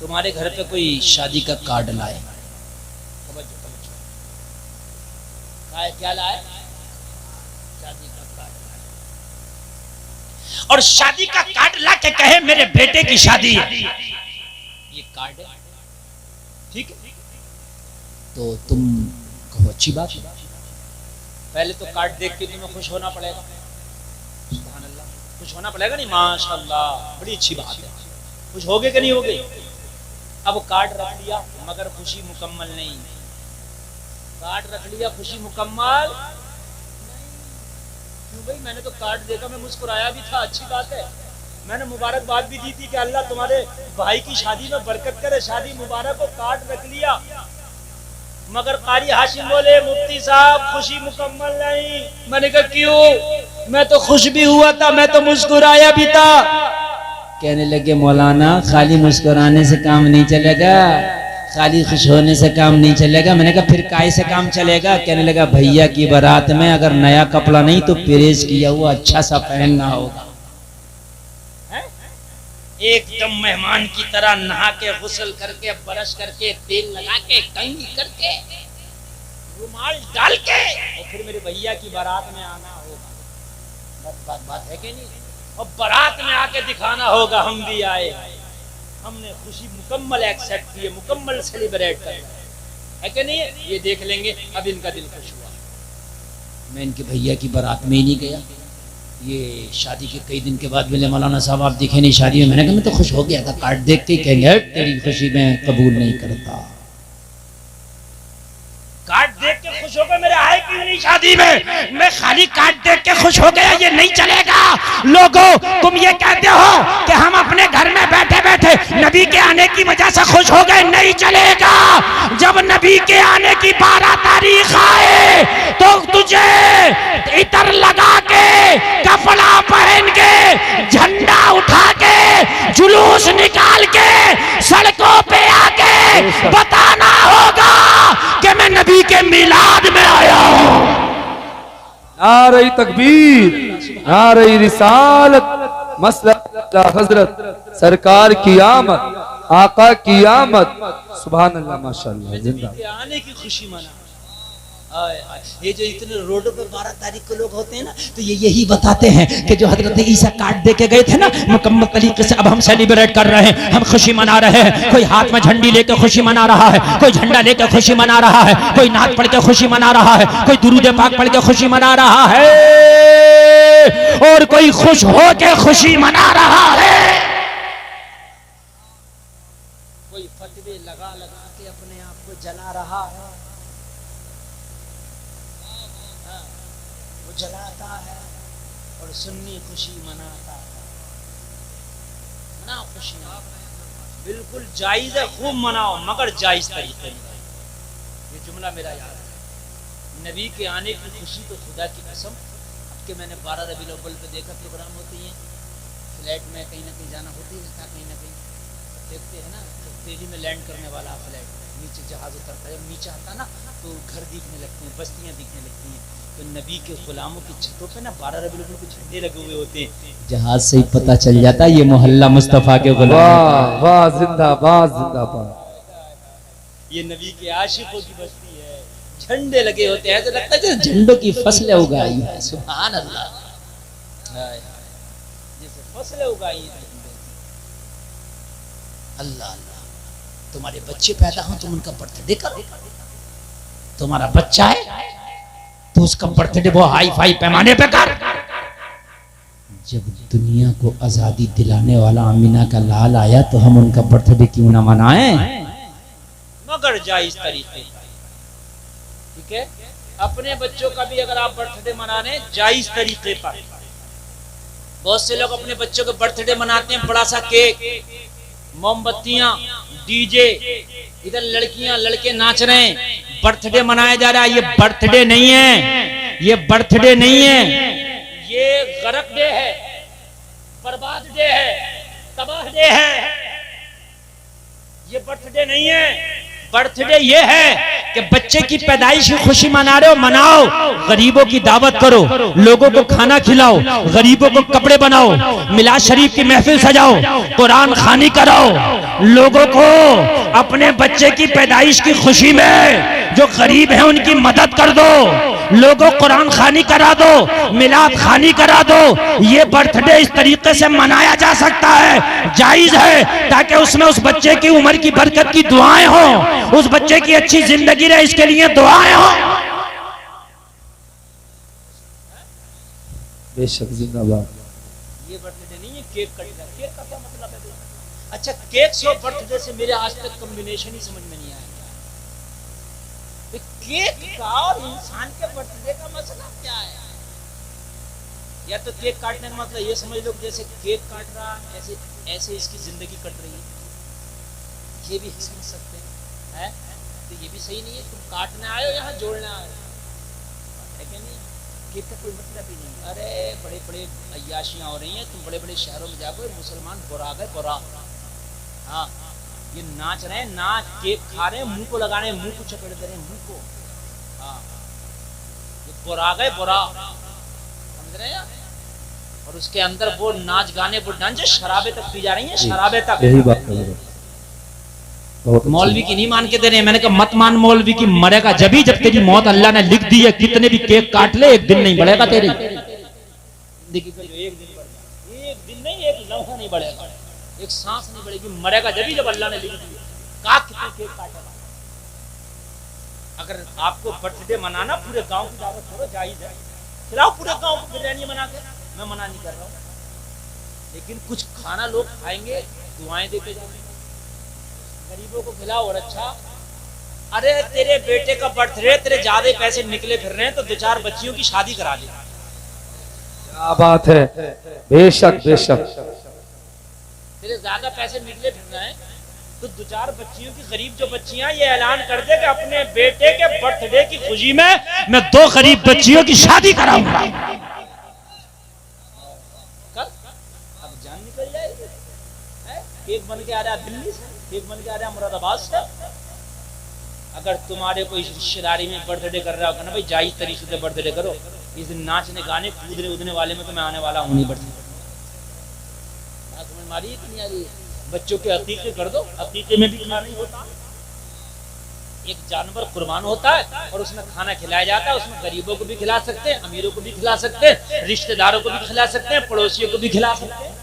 S1: तुम्हारे घर पे कोई शादी का कार्ड लाए, क्या लाए? शादी का कार्ड लाए,
S2: और शादी का कार्ड ला के कहे मेरे बेटे की शादी है,
S1: ये कार्ड है, ठीक है, तो तुम कहो अच्छी बात है। पहले तो कार्ड देख के तुम्हें खुश होना पड़ेगा, सुभान अल्लाह, खुश होना पड़ेगा, नहीं माशाअल्लाह बड़ी अच्छी बात है, खुश होगे कि नहीं होगे? अब कार्ड रख लिया मगर खुशी मुकम्मल नहीं, कार्ड रख लिया खुशी मुकम्मल क्यों भाई? मैंने तो कार्ड देखा, मैं मुस्कुराया भी था, अच्छी बात है, मैंने मुबारकबाद भी दी थी कि अल्लाह तुम्हारे भाई की शादी में बरकत करे, शादी मुबारक हो, कार्ड रख लिया, मगर कारी हाशिम बोले मुफ्ती साहब खुशी मुकम्मल नहीं। मैंने कहा क्यों? मैं तो खुश भी हुआ था, मैं तो मुस्कुराया भी था। कहने लगे मौलाना खाली मुस्कुराने से काम नहीं चलेगा, खाली खुश होने से काम नहीं चलेगा। मैंने कहा फिर काय से काम चलेगा? कहने लगा भैया की बारात में अगर नया कपड़ा नहीं तो प्रेस किया हुआ अच्छा सा पहनना होगा, एकदम मेहमान की तरह नहा के गुस्ल करके ब्रश करके तेल लगा के कंघी करके रुमाल डाल के और फिर मेरे भैया की बारात में आना होगा। बात है कि नहीं? और बारात में आके दिखाना होगा हम भी आए, हमने खुशी मुकम्मल एक्सेप्ट की है, मुकम्मल सेलिब्रेट कर है कि नहीं? ये देख लेंगे। अब इनका दिल खुश हुआ, मैं इनके भैया की बारात में ही नहीं गया, ये शादी के कई दिन के बाद मिले, मौलाना साहब आप दिखे नहीं शादी में। मैंने कहा मैं तो खुश हो गया था, कार्ड देख के कहेंगे तेरी खुशी में कबूल नहीं करता।
S2: कार्ड देख के खुश हो गए, मेरे आए क्यों नहीं शादी में? मैं खाली कार्ड देख के खुश हो गया, ये नहीं चलेगा। लोगों तुम ये कहते हो कि हम अपने घर में बैठे बैठे नबी के आने की वजह से खुश हो गए, नहीं चलेगा। जब नबी के आने की 12 तारीख आए तो तुझे इतर लगा के कपड़ा पहन के झंडा उठा के जुलूस निकाल के सड़कों पे आके बताना होगा कि मैं नबी के मिलाद में आया हूं।
S3: नारे तकबीर, नारे रिसालत, मसला हजरत सरकार की आमद, आका की आमद, सुभान अल्लाह माशाअल्लाह, जिंदा
S1: आने की खुशी मना। ये जो इतने रोडों पे 12 तारीख को लोग होते हैं ना, तो ये यही बताते हैं कि जो हजरत ईसा कार्ड दे के गए थे ना, मुकम्मल तरीके से अब हम सेलिब्रेट कर रहे हैं, हम खुशी मना रहे हैं। कोई हाथ में झंडी लेके खुशी मना रहा है, कोई झंडा लेके खुशी मना रहा है, कोई नात पढ़ के खुशी मना रहा है, कोई दुरूद पाक पढ़ के खुशी मना रहा है, और कोई खुश हो के खुशी मना रहा है। कोई फतवे लगा लगा के अपने आप को जला रहा है, वो जलाता है और सुन्नी खुशी मनाता है। मनाओ खुशियां, बिल्कुल जायज है, खूब मनाओ, मगर जायज तरीके में। ये जुमला मेरा याद है। नबी के आने की खुशी तो खुदा की कसम, अब के मैंने 12 रबीउल अव्वल पे देखा प्रोग्राम होती है, फ्लाइट में कहीं ना कहीं जाना होती है, कहीं ना कहीं देखते हैं ना, तो दिल्ली में लैंड करने वाला फ्लाइट, नीचे जहाज उतरता है, नीचे आता ना तो घर दिखने लगते हैं, बस्तियां दिखने लगती हैं। तो नबी के गुलामों की छतों पे ना 12 रबीउल अव्वल के झंडे लगे हुए होते हैं, जहाज से ही पता चल जाता है ये मोहल्ला मुस्तफा के गुलाम।
S3: वाह वाह, जिंदाबाद जिंदाबाद।
S1: ये नबी के आशिकों की बस्ती है, झंडे लगे होते हैं, तो लगता है जैसे झंडों की फसलें उगाई है। सुभान अल्लाह, जैसे फसलें उगाई है। अल्लाह अल्लाह, तुम्हारे बच्चे पैदा हो तुम उनका बर्थडे करो, तुम्हारा बच्चा है तो उसका बर्थडे वो हाई फाई पैमाने पे कर। जब दुनिया को आजादी दिलाने वाला अमीना का लाल आया तो हम उनका बर्थडे क्यों ना मनाएं, मगर जायज तरीके। ठीक है, अपने बच्चों का भी अगर आप बर्थडे मनाने जायज तरीके पर। बहुत से लोग अपने बच्चों के बर्थडे मनाते हैं, बड़ा सा केक, मोमबत्तियां, डीजे, इधर लड़कियां लड़के नाच रहे हैं, बर्थडे मनाया जा रहा है। ये बर्थडे नहीं है, ये बर्थडे नहीं है, ये गरक डे है, बर्बाद डे है, तबाह डे है। ये बर्थडे नहीं है। बर्थडे ये है कि बच्चे की पैदाइश की खुशी मना रहे हो, मनाओ, गरीबों की दावत करो, लोगों को खाना खिलाओ, गरीबों को कपड़े बनाओ, मिलाद शरीफ की महफिल सजाओ, कुरान खानी कराओ, लोगों को अपने बच्चे की पैदाइश की खुशी में जो गरीब है उनकी मदद कर दो, लोगों कुरान खानी करा दो, मिलाद खानी करा दो। ये बर्थडे इस तरीके से मनाया जा सकता है, जायज है, ताकि उसमें उस बच्चे की उम्र की बरकत की दुआएं हो, उस बच्चे की अच्छी जिंदगी रहे, इसके लिए दुआएं हो।
S3: बेशक जिंदाबाद।
S1: ये बर्थडे नहीं है केक कटना। केक का क्या मतलब है? अच्छा, केक और बर्थडे से मेरे आज तक कॉम्बिनेशन ही समझ में नहीं आया। केक का और इंसान के बर्थडे का मसला क्या है? या तो केक काटने का मतलब ये समझ लो जैसे केक काट रहा ऐसे ऐसे इसकी जिंदगी कट रही है, ये भी समझ सकते हैं। तो ये भी सही नहीं है, तुम काटने आए हो यहाँ जोड़ने आए हो, है क्या नहीं? केक का कोई मतलब ही नहीं। अरे बड़े बड़े अय्याशियां हो रही हैं, तुम बड़े बड़े शहरों में जाओगे, मुसलमान बुरा गए बुरा। हाँ, ये नाच रहे हैं, नाच केक खा रहे हैं, मुंह को लगा रहे हैं, मुंह को चपेट दे रहे हैं, मुंह को। हाँ, ये बुरा गए बुरा, समझ रहे हैं? और उसके अंदर वो नाच गाने वो डांस शराबे तक पी जा रही हैं, शराबे तक।
S3: यही बात कर रहे हो।
S1: मौलवी की नहीं मान के दे रहे हैं। मैंने कहा मत मान मौलवी की, मरेगा जब ही जब तेरी मौत अल्लाह ने लिख दी है। कितने भी केक काट ले, एक दिन नहीं बढ़ेगा तेरी जिंदगी का। एक दिन बढ़ेगा, एक दिन नहीं, एक लम्हा नहीं बढ़ेगा, एक सांस नहीं बढ़ेगी, मरेगा जब ही जब अल्लाह ने लिख दी। का कितने केक काटेगा? अगर आपको बर्थडे मनाना, पूरे गांव की दावत करो, जायज है, खिलाओ पूरे गांव को बिरयानी बना के, मैं मना नहीं कर रहा हूँ। लेकिन कुछ खाना लोग खाएंगे, दुआएं देके जाएंगे, गरीबों को खिलाओ। और अच्छा, अरे तेरे बेटे का बर्थडे, तेरे ज्यादा पैसे निकले फिर रहे हैं तो 2-4 बच्चियों की शादी करा दे।
S3: क्या बात है, बेशक बेशक।
S1: तेरे ज्यादा पैसे निकले फिर रहे हैं तो 2-4 बच्चियों की, गरीब जो बच्चियां, ये ऐलान कर दे कि अपने बेटे के बर्थडे की खुशी में मैं 2 गरीब बच्चियों की शादी कराऊंगा। कल अब जान निकल जाएगी। केक बन के आ रहा दिल्ली से, केक बन के आ रहा मुरादाबाद से। अगर तुम्हारे कोई रिश्तेदारी में बर्थडे कर रहा होगा ना भाई, जायज तरीके से बर्थडे करो। इस दिन नाचने गाने कूदने उदने वाले में तो मैं आने वाला हूँ नहीं। बर्थडे समझ मारी कि नहीं आ रही? बच्चों के अकीके कर दो, अकीके में भी खाना नहीं होता, एक जानवर कुर्बान होता है और उसमें खाना खिलाया जाता है। उसमें गरीबों को भी खिला सकते हैं, अमीरों को भी खिला सकते हैं, रिश्तेदारों को भी खिला सकते हैं, पड़ोसियों को भी खिला सकते हैं।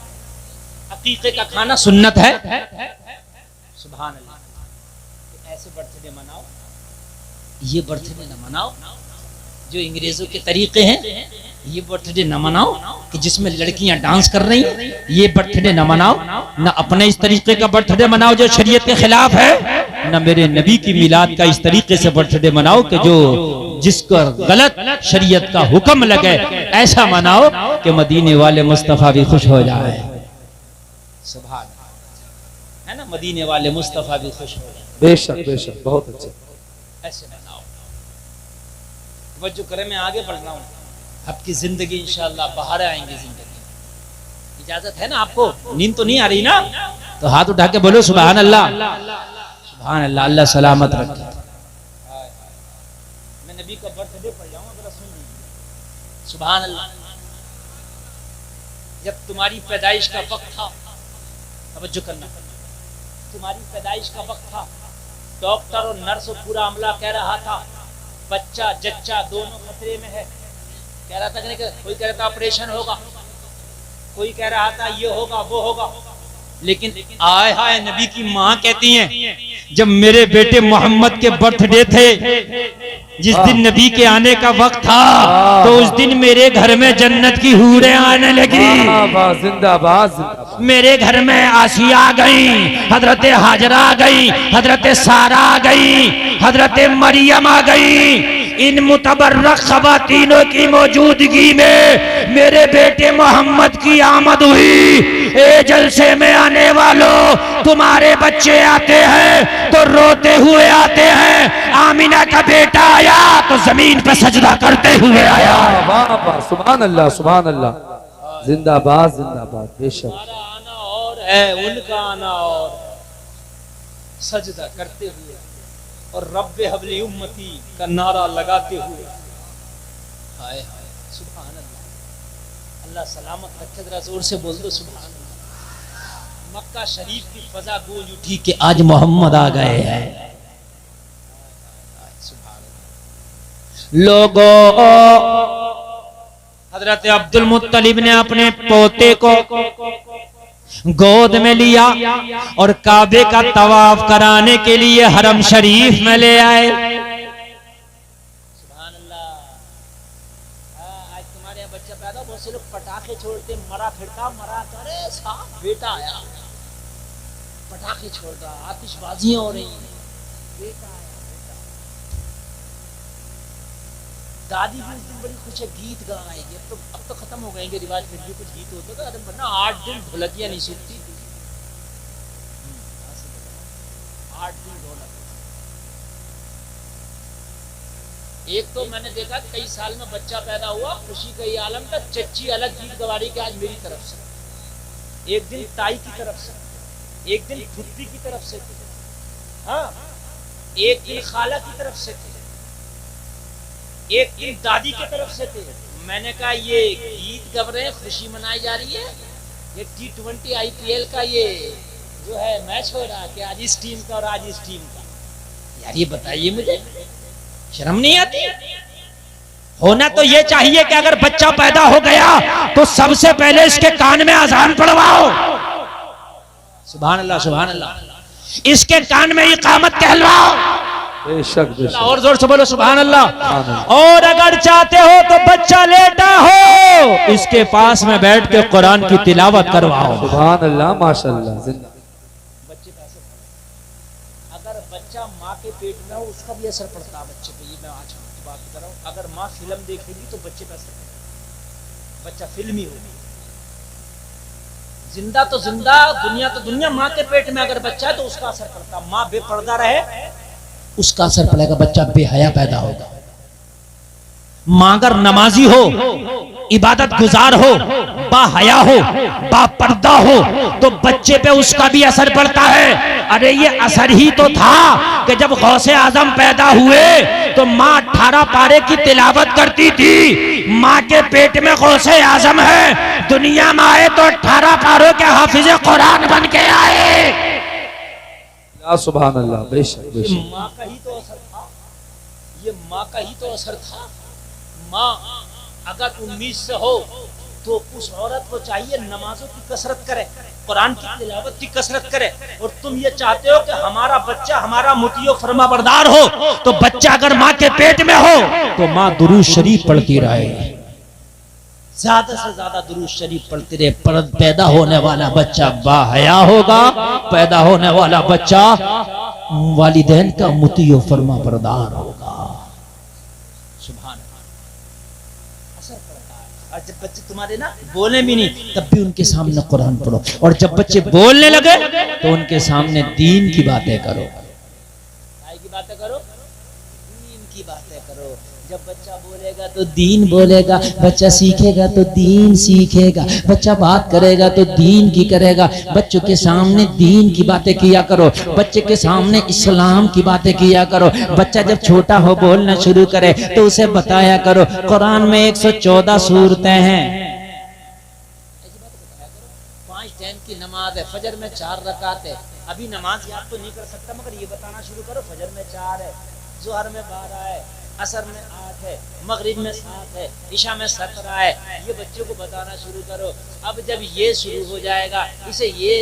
S1: अकीके का खाना सुन्नत है। सुभान अल्लाह। तो ऐसे बर्थडे मनाओ, ये बर्थडे न मनाओ जो अंग्रेजों के तरीके हैं, ये बर्थडे न मनाओ कि जिसमें लड़कियां डांस कर रही, ये बर्थडे न मनाओ। न अपने इस तरीके का बर्थडे मनाओ जो शरीयत के खिलाफ है, न मेरे नबी की मिलाद का इस तरीके से बर्थडे मनाओ कि जो जिसका गलत शरीयत का हुक्म लगे ऐसा मनाओ कि मदीने वाले मुस्तफा भी खुश हो जाए। सुभान, है ना, मदीने वाले मुस्तफा भी खुश हो जाए।
S3: बेशक बेशक, बहुत अच्छे।
S1: ऐसे मनाओ। वजह करे, मैं आगे बढ़ रहा हूँ। आपकी जिंदगी इंशाअल्लाह बाहर आएंगी। जिंदगी इजाजत है ना आपको? नींद तो नहीं आ रही ना? तो हाथ उठा के बोलो सुभान अल्लाह, सुभान अल्लाह। अल्लाह सलामत रखे। मैं नबी का बर्थडे पढ़ जाऊंगा, जरा सुन लीजिए। सुभान अल्लाह। जब तुम्हारी पैदाइश का वक्त था, तवज्जो करना, तुम्हारी पैदाइश का वक्त था, डॉक्टर और नर्स और पूरा अमला कह रहा था बच्चा जच्चा दोनों खतरे में है। कह रहा था कि नहीं, कोई कह रहा था ऑपरेशन होगा, कोई कह रहा था ये होगा वो होगा, लेकिन आए हाय नबी की माँ कहती हैं जब मेरे बेटे मोहम्मद के बर्थडे थे, जिस दिन नबी के आने का वक्त था, तो उस दिन मेरे घर में जन्नत की हूरें आने लगी।
S3: जिंदाबाद।
S1: मेरे घर में आसिया आ गई, हजरत हाजरा आ गई, हजरत सारा आ गई, हजरत मरियम आ गई। इन मुतबर्रक खवातीनों की मौजूदगी में मेरे बेटे मोहम्मद की आमद हुई। ए जलसे में आने वालों, तुम्हारे बच्चे आते हैं तो रोते हुए आते हैं। आमिना का बेटा आया तो जमीन पर सजदा करते हुए आया।
S3: सुभान अल्लाह, सुभान अल्लाह। जिंदाबाद जिंदाबाद। बेशक
S1: हमारा आना और है, उनका आना और, सजदा करते हुए और रब्बे हबली उम्मती का नारा लगाते हुए। हाय हाय, सुभान अल्लाह। अल्लाह सलामत रखे। जरा जोर से बोल दो सुभान अल्लाह। मक्का शरीफ की फजा गूंज उठी कि आज मोहम्मद आ गए हैं। लोगों, हजरत अब्दुल मुत्तलिब ने अपने पोते को गोद में लिया और काबे का तवाफ कराने के लिए हरम शरीफ में ले आए। सुभान अल्लाह। आज तुम्हारे यहाँ बच्चा पैदा, बहुत से लोग पटाखे छोड़ते, मरा फिरता, मरा करे साहब बेटा आया, पटाखे छोड़ रहा, आतिशबाजियां हो रही, बेटा आया, बेटा। दादी भी उस दिन बड़ी खुश है, गीत गाएंगे। अब तो खत्म हो गएंगे रिवाज, फिर भी कुछ गीत होता था। अरे वरना 8 दिन ढोलकियां नहीं सूखती थी। 8 दिन ढोलक। एक तो मैंने देखा कई साल में बच्चा पैदा हुआ, खुशी का ये आलम था, चच्ची अलग गीत गवारी के आज मेरी तरफ से, एक दिन ताई की तरफ से, एक दिन फुद्दी की तरफ से, हाँ, एक दिन खाला की तरफ से थे, एक दिन दादी की तरफ से थे। मैंने कहा ये गीत गव रहे हैं, खुशी मनाई जा रही है, ये T20 IPL का ये जो है मैच हो रहा है कि आज इस टीम का और आज इस टीम का। यार ये बताइए, मुझे शर्म नहीं आती? होना तो ये चाहिए कि अगर बच्चा पैदा हो गया तो सबसे पहले इसके कान में अजान पढ़वाओ। सुभान अल्लाह, सुभान अल्लाह। इसके कान में इकामत कहलवाओ।
S3: बेशक बेशक।
S1: और जोर से बोलो सुभान अल्लाह। और अगर चाहते हो तो बच्चा लेटा हो, इसके पास में बैठ के कुरान की तिलावत करवाओ।
S3: सुभान अल्लाह, माशाअल्लाह।
S1: बच्चे पे असर, अगर बच्चा माँ के पेट में हो उसका भी असर पड़ता है बच्चे पे। ये मैं आज बात कर रहा हूँ, अगर माँ फिल्म देखेगी तो बच्चे पे असर पड़ेगा, बच्चा फिल्मी होगा। जिंदा तो जिंदा, दुनिया तो दुनिया, माँ के पेट में अगर बच्चा है तो उसका असर पड़ता। माँ बेपर्दा रहे, उसका असर पड़ेगा, बच्चा बेहया पैदा होगा। माँ अगर नमाजी हो, इबादत गुजार हो, बाहया हो, बापर्दा हो, तो बच्चे पे उसका भी असर पड़ता है। अरे ये असर ही तो था कि जब गौसे आजम पैदा हुए तो माँ 18 पारे की तिलावत करती थी। माँ के पेट में गौसे आजम है, दुनिया में आए तो 18 पारों के हाफिज कुरान बन के आए।
S3: सुभान अल्लाह। बेशक बेशक।
S1: माँ का ही तो असर था, ये माँ का ही तो असर था। माँ अगर 19 से हो तो उस औरत को चाहिए नमाजों की कसरत करे, कुरान की तिलावत की कसरत करे, और तुम ये चाहते हो कि हमारा बच्चा हमारा मुतियो फरमा बरदार हो, तो बच्चा अगर माँ के पेट में हो तो माँ दुरूद शरीफ पढ़ती रहे, ज्यादा से ज्यादा दुरूद शरीफ पढ़ते रहे। पैदा होने वाला बच्चा बाहया होगा, पैदा होने वाला बच्चा वालिदैन का मुतियो फरमा बरदार होगा। सुभान अल्लाह, असर पड़ता है। और जब बच्चे तुम्हारे ना बोले भी नहीं तब भी उनके सामने कुरान पढ़ो, और जब बच्चे बोलने लगे तो उनके सामने दीन की बातें करो, की बातें करो, दीन की बातें करो। जब बच्चा बोलेगा तो दीन बोलेगा, बच्चा सीखेगा तो दीन सीखेगा, बच्चा बात करेगा तो दीन की करेगा। बच्चों के सामने दीन की बातें किया करो, बच्चे के सामने इस्लाम की बातें किया करो। बच्चा जब छोटा हो बोलना शुरू करे तो उसे बताया करो कुरान में 114 सूरतें हैं, 5 टाइम की नमाज है, फजर में 4 रकात है। अभी नमाज याद तो नहीं कर सकता मगर ये बताना शुरू करो फजर में 4 है, जोहर में 12 है, असर में 8 है, मगरिब में 7 है, इशा में 17 है। ये बच्चों को बताना शुरू करो। अब जब ये शुरू हो जाएगा, इसे ये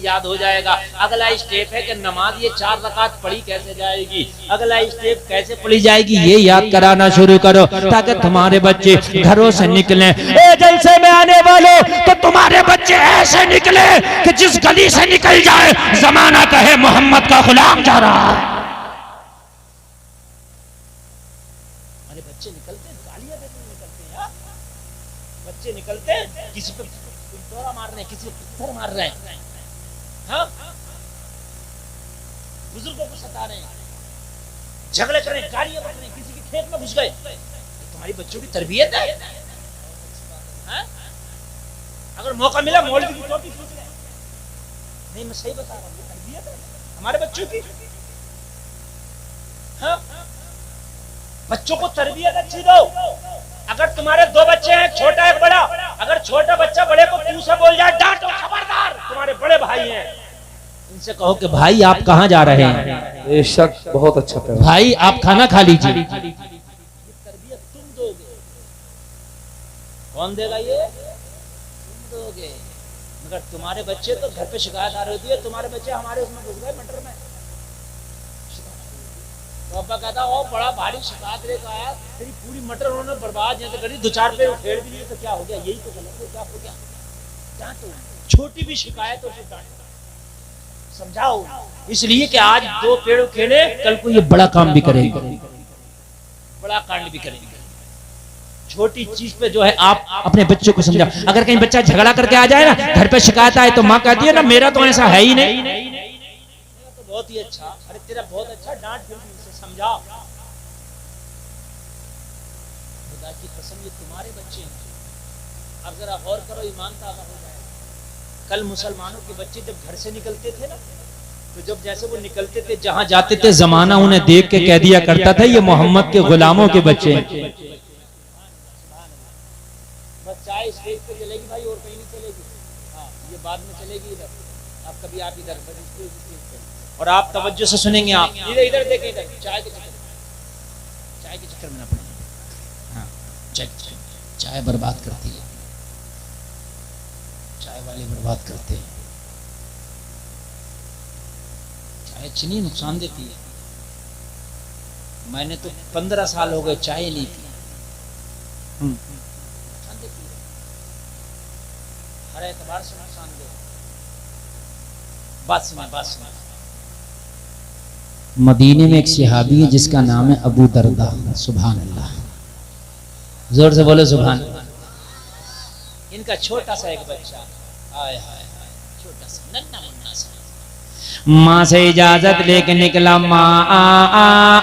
S1: याद हो जाएगा। अगला स्टेप है कि नमाज ये 4 रकात पढ़ी कैसे जाएगी, अगला स्टेप कैसे पढ़ी जाएगी, ये याद कराना शुरू करो ताकि तुम्हारे बच्चे घरों से निकले। जलसे में आने वालों तो तुम्हारे बच्चे ऐसे निकले कि जिस गली से निकल जाए जमाना कहे मोहम्मद का गुलाम जा रहा है। बच्चे निकलते हैं, गालियां देते निकलते हैं यार, बच्चे निकलते हैं किसी पे दौरा मार रहे हैं, किसी पे पत्थर मार रहे हैं, हाँ? बुजुर्गों को सता रहे हैं, झगड़े कर रहे हैं, गालियां बक रहे हैं, किसी के खेत में घुस गए। तुम्हारी बच्चों की तरबियत है, हाँ? अगर मौका मिला मौलवी की टोपी खींच ले, नहीं मैं सही बता रहा हूँ, तरबियत है हमारे बच्चों की, हाँ? बच्चों को तरबियत अच्छी दो। अगर तुम्हारे 2 बच्चे हैं, छोटा एक बड़ा, अगर छोटा बच्चा बड़े को तू से बोल जाए डांटो, खबरदार तुम्हारे बड़े भाई हैं, इनसे कहो कि भाई आप कहाँ जा रहे हैं,
S3: बेशक बहुत अच्छा कहा
S1: भाई आप खाना खा लीजिए। तरबियत तुम दोगे, कौन देगा ये, तुम दोगे। मगर तुम्हारे बच्चे तो घर पे शिकायत आ रही होती है, तुम्हारे बच्चे हमारे उसमें घुस गए मटर में, तो अब्बा कहता ओ बड़ा भारी शिकायत लेकर आया, तेरी पूरी मटर उन्होंने बर्बाद जैसे करी, 2-4 पे उखेड़ भी लिए तो क्या हो गया, यही तो गलत है, क्या हो गया। डांटो, छोटी भी शिकायत हो तो डांटो, समझाओ, इसलिए कि आज 2 पेड़ उखेड़े कल को ये बड़ा काम भी करेगा, बड़ा कांड भी करेगा। छोटी चीज पे जो है आप अपने बच्चों को समझाओ। अगर कहीं बच्चा झगड़ा करके आ जाए ना, घर पे शिकायत आए, तो माँ कहती है ना मेरा तो ऐसा है ही नहीं, तो बहुत ही अच्छा, अरे तेरा बहुत अच्छा, डांट फिर समझा। खुदा की कसम ये तुम्हारे बच्चे हैं, अब जरा गौर करो, ईमान ताज़ा हो जाएगा। कल मुसलमानों के बच्चे जब घर से निकलते थे ना, तो जब जैसे वो निकलते थे जहां जाते थे, जमाना उन्हें देख के कह दिया करता था ये मोहम्मद के गुलामों के बच्चे हैं। बस चाय स्टेज पे चलेगी भाई, और कहीं नहीं चलेगी, हाँ ये बाद में चलेगी इधर, आप कभी आप इधर और आप तवज्जो से सुनेंगे, आप इधर देखें, इधर चाय के चक्कर में ना पड़े, हाँ चाय बर्बाद करती है, चाय वाले बर्बाद करते हैं, चाय चीनी नुकसान देती है। मैंने तो 15 साल हो गए चाय नहीं पी, नुकसान देती है, हर एतबार से नुकसान दे। बात सुना, मदीने में एक सहाबी है जिसका नाम है अबू दरदा, सुभान अल्लाह, जोर से बोलो सुभान। इनका छोटा सा एक बच्चा, हाय हाय छोटा सा नन्ना मुन्ना सा, माँ से इजाजत लेके निकला, माँ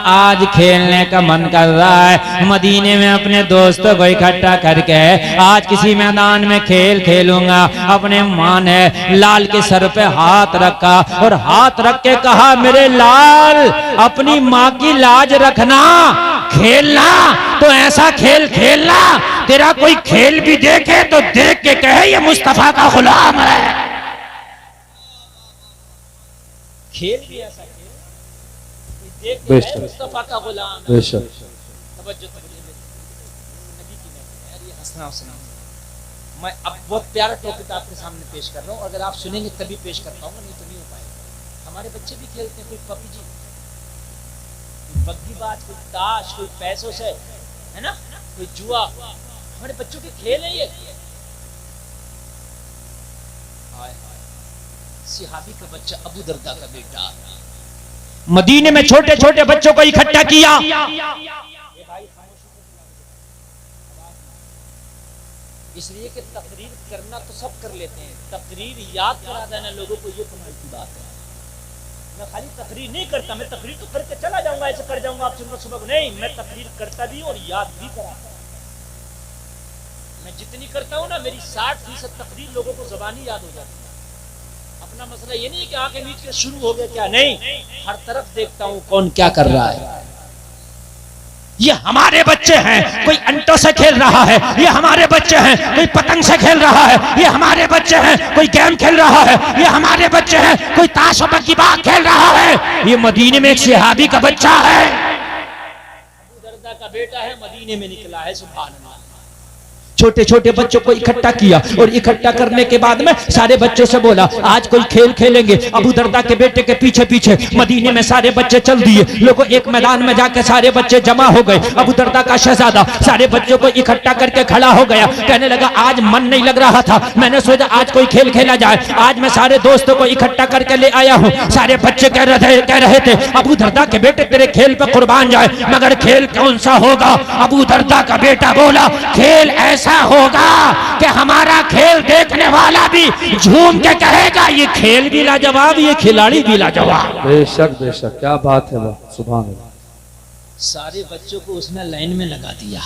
S1: आज खेलने का मन कर रहा है, मदीने में अपने दोस्तों को इकट्ठा करके आज किसी मैदान में खेल खेलूंगा। अपने माँ ने लाल के सर पे हाथ रखा और हाथ रख के कहा, मेरे लाल अपनी माँ की लाज रखना, खेलना तो ऐसा खेल खेलना तेरा कोई खेल भी देखे तो देख के कहे ये मुस्तफा का गुलाम है। खेल भी ऐसा खेल देख के मुस्तफा का गुलाम है। मैं अब बहुत प्यारा टॉपिक आपके सामने पेश कर रहा हूँ, अगर आप सुनेंगे तभी पेश कर पाऊंगा, नहीं तो नहीं हो पाएगा। हमारे बच्चे भी खेलते हैं, कोई पबजी, कोई बग्गी बात, कोई ताश, कोई पैसों से, है ना, कोई जुआ, हमारे बच्चों के खेल है ये। सिहाबी का बच्चा अबू दरदा का बेटा
S2: मदीने में छोटे छोटे बच्चों को इकट्ठा किया।
S1: इसलिए कि तकरीर करना तो सब कर लेते हैं, तकरीर याद करा देना लोगों को ये कमाल की बात है। मैं खाली तकरीर नहीं करता, मैं तकरीर तो करके चला जाऊंगा, ऐसे कर जाऊंगा आप सुबह को, नहीं, मैं तकरीर करता भी और याद भी कराता। मैं जितनी करता हूँ ना, मेरी 60% तकरीर लोगों को ज़बानी याद हो जाती है। अपना मसला ये नहीं कि आंखें मीच के शुरू हो गया क्या, नहीं, हर तरफ देखता हूँ कौन क्या कर रहा है।
S2: ये हमारे बच्चे हैं, कोई अंटों से खेल रहा है, ये हमारे बच्चे हैं, कोई पतंग से खेल रहा है, ये हमारे बच्चे हैं, कोई गेम खेल रहा है, ये हमारे बच्चे हैं, कोई ताश और की बात खेल रहा है। ये मदीने में एक सहाबी का बच्चा है,
S1: अबू दरदा का बेटा है, मदीने में निकला है, सुभान अल्लाह।
S2: छोटे छोटे बच्चों को इकट्ठा किया और इकट्ठा करने के बाद में सारे बच्चों से बोला आज कोई खेल खेलेंगे। अबू दरदा के बेटे के पीछे पीछे मदीने में सारे बच्चे चल दिए। लोगों एक मैदान में जाकर सारे बच्चे जमा हो गए। अबू दरदा का शहजादा सारे बच्चों को इकट्ठा करके खड़ा हो गया, कहने लगा आज मन नहीं लग रहा था, मैंने सोचा आज कोई खेल खेला जाए, आज मैं सारे दोस्तों को इकट्ठा करके ले आया हूँ। सारे बच्चे कह रहे थे अबू दरदा के बेटे तेरे खेल पे कुर्बान जाए, मगर खेल कौन सा होगा? अबू दरदा का बेटा बोला खेल ऐसा होगा कि हमारा खेल देखने वाला भी झूम के कहेगा ये खेल भी लाजवाब, ये खिलाड़ी भी लाजवाब।
S3: बेशक बेशक, क्या बात है वो, सुभान अल्लाह।
S1: सारे बच्चों को उसने लाइन में लगा दिया।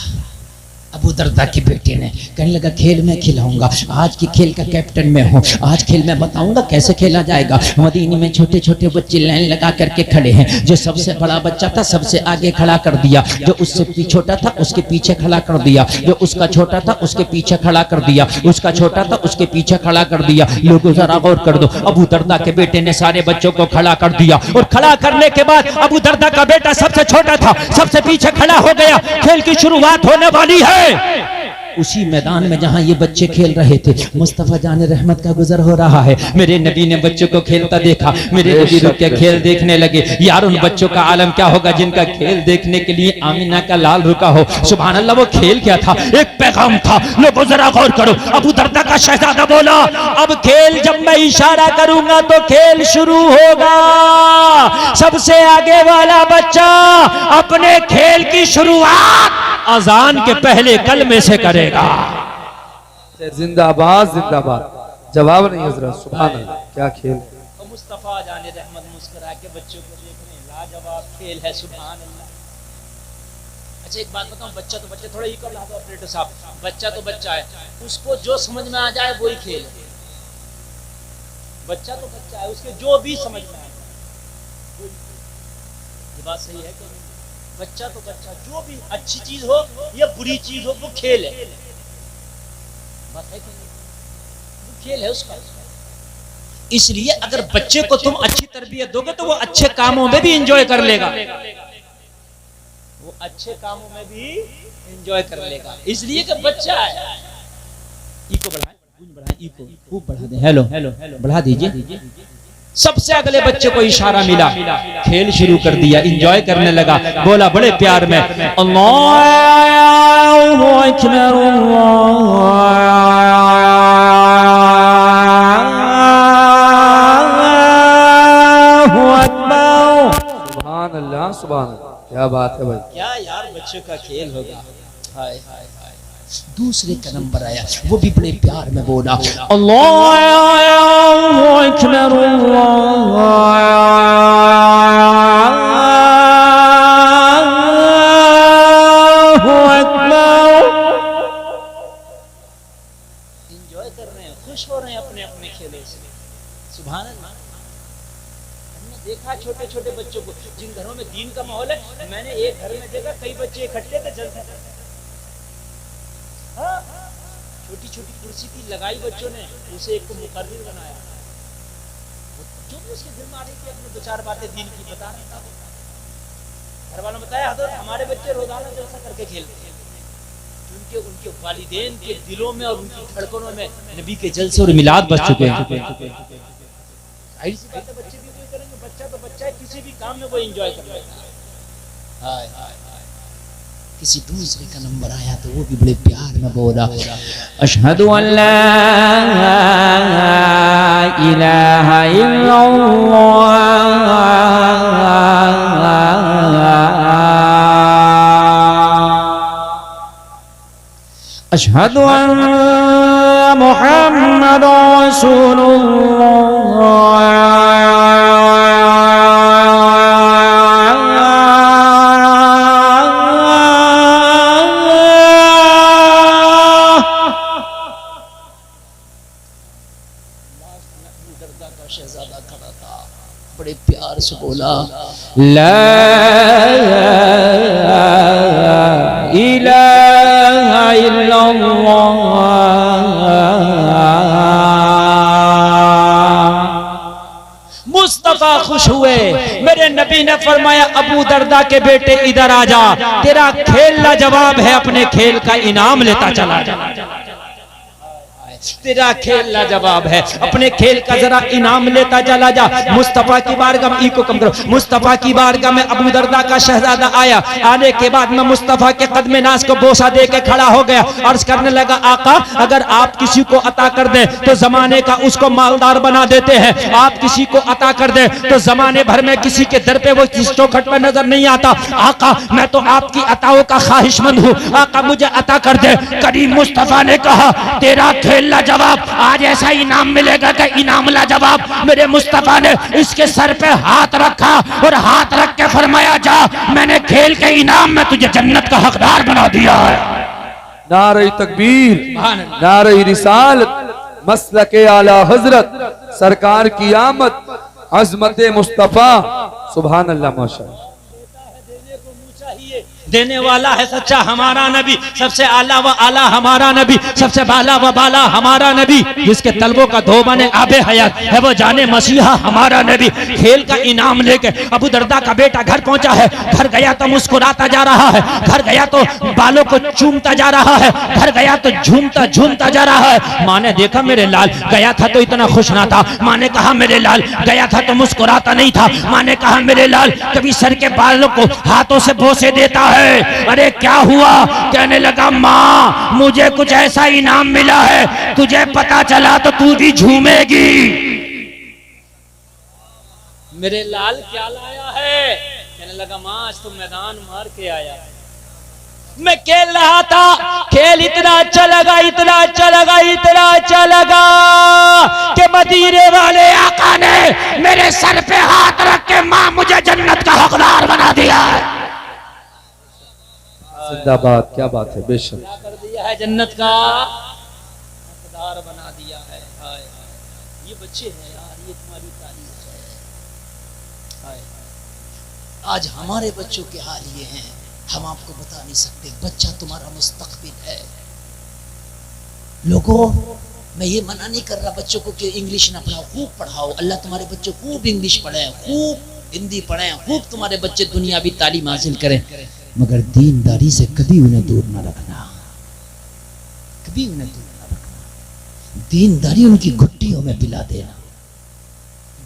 S2: अबू दरदा के बेटे ने कहने लगा खेल मैं खिलाऊंगा, आज की खेल का कैप्टन मैं हूँ, आज खेल मैं बताऊंगा कैसे खेला जाएगा। मदीने में छोटे छोटे बच्चे लाइन लगा करके खड़े हैं। जो सबसे बड़ा बच्चा था सबसे आगे खड़ा कर दिया, जो उससे छोटा था उसके पीछे खड़ा कर दिया, जो उसका छोटा था उसके पीछे खड़ा कर दिया, उसका छोटा था उसके पीछे खड़ा कर दिया। लोगों जरा गौर कर दो, अबू दरदा के बेटे ने सारे बच्चों को खड़ा कर दिया और खड़ा करने के बाद अबू दरदा का बेटा सबसे छोटा था, सबसे पीछे खड़ा हो गया। खेल की शुरुआत होने वाली है। उसी मैदान में जहां ये बच्चे खेल रहे थे मुस्तफा जान रहमत का गुजर हो रहा है। मेरे नबी ने बच्चों को खेलता देखा, मेरे नबी रुक के खेल देखने लगे। यार उन बच्चों का आलम क्या होगा जिनका खेल देखने के लिए आमिना का लाल रुका हो। सुभान अल्लाह, वो खेल क्या था? एक पैगाम था। लोगों जरा गौर करो, अबू दरदा का शहजादा बोला अब खेल जब मैं इशारा करूंगा तो खेल शुरू होगा। सबसे आगे वाला बच्चा अपने खेल की शुरुआत अजान के पहले कलमे से करेगा।
S3: जिंदाबाद जिंदाबाद, जवाब नहीं हजरत, सुभान अल्लाह, क्या खेल।
S1: तो मुस्तफा जाने रहमत मुस्कुरा के बच्चों को देखने, लाजवाब खेल है, सुभान अल्लाह। अच्छा एक बात बताऊं, बच्चा तो बच्चा, थोड़ा इको ला दो ऑपरेटर साहब, बच्चा तो बच्चा है, उसको जो समझ में आ जाए वही खेल है। बच्चा तो बच्चा है, उसके जो भी समझ में आए, ये बात सही है कि बच्चा तो बच्चा, जो भी अच्छी चीज हो या बुरी चीज हो वो खेल है, बात है कि वो खेल है उसका। इसलिए अगर बच्चे को तुम अच्छी तरबियत दोगे तो वो अच्छे कामों में भी एंजॉय कर लेगा, वो अच्छे कामों में भी एंजॉय कर लेगा। इसलिए कि बच्चा है। इको बढ़ाएं, इको खूब बढ़ा दें। हेलो हेलो बढ़ा दीजिए। सबसे अगले बच्चे को इशारा मिला, खेल शुरू कर दिया, एंजॉय करने लगा। बोला बड़े प्यार में अल्लाहु अकबर, अल्लाहु अकबर।
S3: सुभान अल्लाह सुभान अल्लाह, क्या बात है भाई,
S1: क्या यार बच्चों का खेल होगा। हाय हाय हाय। दूसरे का नंबर आया, वो भी बड़े प्यार में बोला अल्लाहु अकबर, अल्लाहु अकबर। एंजॉय कर रहे हैं, खुश हो रहे हैं अपने अपने खेलों से, सुभान अल्लाह। हमने देखा छोटे छोटे बच्चों को, जिन घरों में दीन का माहौल है, मैंने एक घर में देखा कई बच्चे इकट्ठे थे, जलते थे। हाँ, छोटी छोटी कुर्सी की लगाई बच्चों ने, उसे एक को मुकर्रिर बनाया, जो भी उसके दिल में आ रही थी अपने दो चार बातें दीन की बता रहा था। घर वालों ने बताया हजरत हमारे बच्चे रोजाना जलसा करके खेलते हैं। उनके उनके वालिदैन के दिलों में और उनकी धड़कनों में नबी के जलसे और मिलाद बस चुके हैं। जाहिर सी बात है, बच्चे भी वही करेंगे। बच्चा तो बच्चा है, किसी भी काम में वो एंजॉय कर लेता है। हाय हाय हाय। किसी दूसरे का नंबर आया तो वो भी बड़े प्यार में बोला, अशहदु अल्ला इलाहा इल्लल्लाह अशहदु अन्ना मुहम्मदुर शहजादा खड़ा था, बड़े प्यार से बोला, ला इलाहा इल्लल्लाह। मुस्तफा खुश हुए। मेरे नबी ने फरमाया, अबू दरदा के बेटे इधर आ जा, तेरा खेल लाजवाब है, अपने खेल का इनाम लेता चला जा। तेरा खेल लाजवाब है, अपने खेल का जरा इनाम लेता चला जा। मुस्तफा की बारगाह में, को कम करो, मुस्तफा की बारगाह में अबू दरदा का शहजादा आया। आने के बाद में मुस्तफा के कदम नाज को बोसा दे के खड़ा हो गया। अर्ज करने लगा, आका अगर आप किसी को अता कर दें तो जमाने का उसको मालदार बना देते हैं। आप किसी को अता कर दें तो जमाने भर में किसी के दर पे वो किस चौखट पर नजर नहीं आता। आका मैं तो आपकी अताओं का ख्वाहिशमंद हूँ, आका मुझे अता कर दे। करीम मुस्तफा ने कहा, तेरा खेल जवाब आज ऐसा इनाम मिलेगा कि इनाम लाजवाब। मेरे मुस्तफा ने इसके सर पे हाथ रखा और हाथ रख के फरमाया, जा मैंने खेल के इनाम में तुझे जन्नत का हकदार बना दिया है।
S3: नारे तकबीर, नारे रिसालत, मसलके आला हजरत, सरकार की आमद, अजमत मुस्तफा। सुभान अल्लाह, माशाअल्लाह।
S1: देने वाला है सच्चा हमारा नबी, सबसे आला व आला हमारा नबी, सबसे बाला व बाला हमारा नबी, जिसके तलबों का धोबा ने आबे हयात है वो जाने मसीहा हमारा नबी। खेल का इनाम लेके अबू दरदा का बेटा घर पहुंचा है। घर गया तो मुस्कुराता जा रहा है, घर गया तो बालों को चूमता जा रहा है, घर गया तो झूमता झूमता जा रहा है। माँ ने देखा मेरे लाल गया था तो इतना खुश ना था। माँ ने कहा मेरे लाल गया था तो मुस्कुराता नहीं था। माँ ने कहा मेरे लाल कभी सर के बालों को हाथों से बोसे देता है। अरे क्या हुआ? कहने लगा, माँ मुझे कुछ ऐसा इनाम मिला है, तुझे पता चला तो तू भी झूमेगी। मेरे लाल क्या लाया है? कहने लगा, माँ आज तो मैदान मार के आया, मैं खेल रहा था, खेल इतना अच्छा लगा, इतना अच्छा लगा, इतना अच्छा लगा कि मदीने वाले आका ने मेरे सर पे हाथ रख के माँ मुझे जन्नत का हकदार बना दिया है।
S3: जिंदाबाद, क्या बात है, बेशक
S1: क्या कर दिया है, जन्नत का हकदार बना दिया है। हाय हाय, ये बच्चे हैं यार, ये तुम्हारी तारीफ है। हाय आज हमारे बच्चों के हाल ये हैं, हम आपको बता नहीं सकते। बच्चा तुम्हारा मुस्तकबिल है। लोगों, मैं ये मना नहीं कर रहा बच्चों को कि इंग्लिश ना पढ़ाओ, खूब पढ़ाओ। अल्लाह तुम्हारे बच्चे खूब इंग्लिश पढ़े, खूब हिंदी पढ़े, खूब तुम्हारे बच्चे दुनियावी तालीम हासिल करें, मगर दीनदारी से कभी उन्हें दूर न रखना, कभी उन्हें दूर न रखना। दीनदारी उनकी घुट्टियों में पिला देना,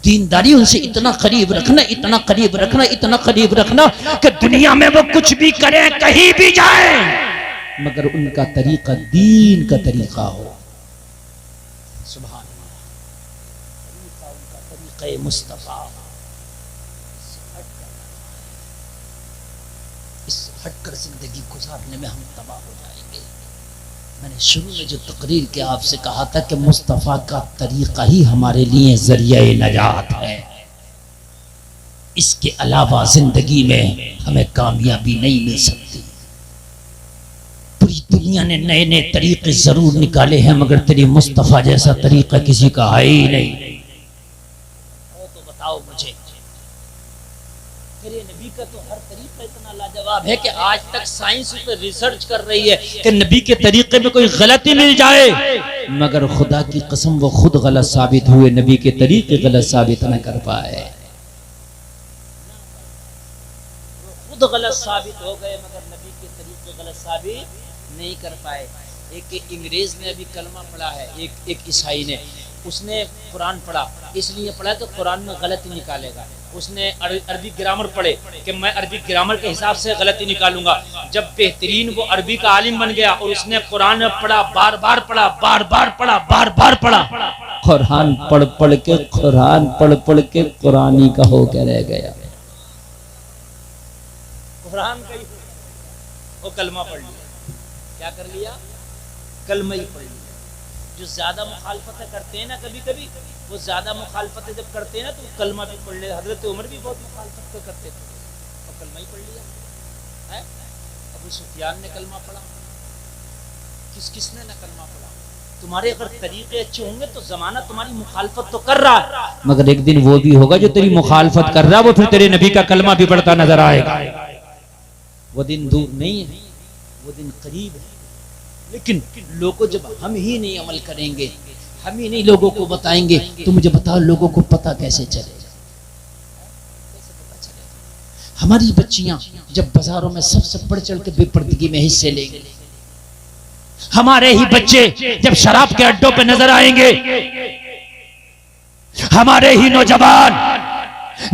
S1: दीनदारी उनसे इतना करीब रखना, इतना करीब रखना, इतना करीब रखना कि दुनिया में वो कुछ भी करें, कहीं भी जाए, मगर उनका तरीका दीन का तरीका हो। सुभान अल्लाह, तरीका उनका तरीका मुस्तफा। हटकर जिंदगी गुजारने में हम तबाह हो जाएंगे। मैंने शुरू में जो तकरीर के आपसे कहा था कि मुस्तफ़ा का तरीका ही हमारे लिए जरिया नजात है, इसके अलावा जिंदगी में हमें कामयाबी नहीं मिल सकती। पूरी दुनिया ने नए नए तरीके जरूर निकाले हैं, मगर तेरी मुस्तफ़ा जैसा तरीका किसी का है ही नहीं। तो बताओ मुझे, तेरे नबी का तो हर तरीका इतना लाजवाब है कि आज तक साइंस उस पर रिसर्च कर रही है कि नबी के तरीके में कोई गलती मिल जाए, मगर खुदा की कसम वो खुद गलत साबित हुए, नबी के तरीके गलत साबित न कर पाए। वो खुद गलत साबित हो गए, मगर नबी के तरीके गलत साबित नहीं कर पाए। एक अंग्रेज ने अभी कलमा पढ़ा है, एक ईसाई ने, उसने कुरान पढ़ा, इसलिए पढ़ा कि कुरान में गलती निकालेगा। उसने अरबी ग्रामर पढ़े कि मैं अरबी ग्रामर के हिसाब से गलती निकालूंगा। जब बेहतरीन वो अरबी का आलिम बन गया और उसने कुरान में पढ़ा, बार बार पढ़ा, बार बार पढ़ा, बार बार पढ़ा, कुरान पढ़ पढ़ के, कुरान पढ़ पढ़ के कुरानी का हो के रह गया। कुरान का ही वो कलमा पढ़ लिया। क्या कर लिया? कलमा ही पढ़ लिया। जो ज्यादा मुखालफतें करते हैं ना, कभी कभी वो ज्यादा मुखालफतें जब करते हैं ना तो कलमा भी पढ़ ले। हजरत उमर भी बहुत मुखालफत करते थे और कलमा ही पढ़ लिया है। अबू सुफियान ने कलमा पढ़ा, किसने ना कलमा पढ़ा। तुम्हारे अगर तरीके अच्छे होंगे तो जमाना तुम्हारी मुखालफत तो कर रहा है, मगर एक दिन वो भी होगा जो तेरी मुखालफत कर रहा है, वो फिर तेरे नबी का कलमा भी पढ़ता नजर आएगा। वो दिन दूर नहीं है, वो दिन करीब है। लेकिन लोगों जब हम ही नहीं अमल करेंगे, हम ही नहीं लोगों को बताएंगे, तो मुझे बताओ लोगों को पता कैसे चलेगा? कैसे पता चलेगा? हमारी बच्चियां जब बाजारों में सबसे बढ़ चढ़ के बेपर्दगी में हिस्से लेंगे, हमारे ही बच्चे जब शराब के अड्डों पे नजर आएंगे, हमारे ही नौजवान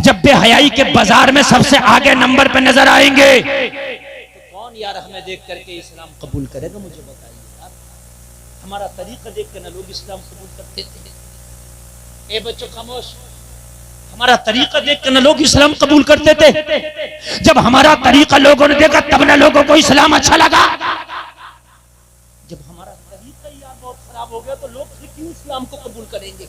S1: जब बेहयाई के बाजार में सबसे आगे नंबर पे नजर आएंगे, तो कौन यार हमें देख करके इस्लाम कबूल करेगा? मुझे बताइए यार। हमारा तरीका देख कर ना लोग इस्लाम कबूल करते थे। ए बच्चों खामोश, हमारा तरीका देख कर ना लोग इस्लाम कबूल करते थे। जब हमारा तरीका लोगों ने देखा तब ना लोगों को इस्लाम अच्छा लगा। जब हमारा तरीका यार बहुत खराब हो गया तो लोग फिर क्यों इस्लाम को कबूल करेंगे?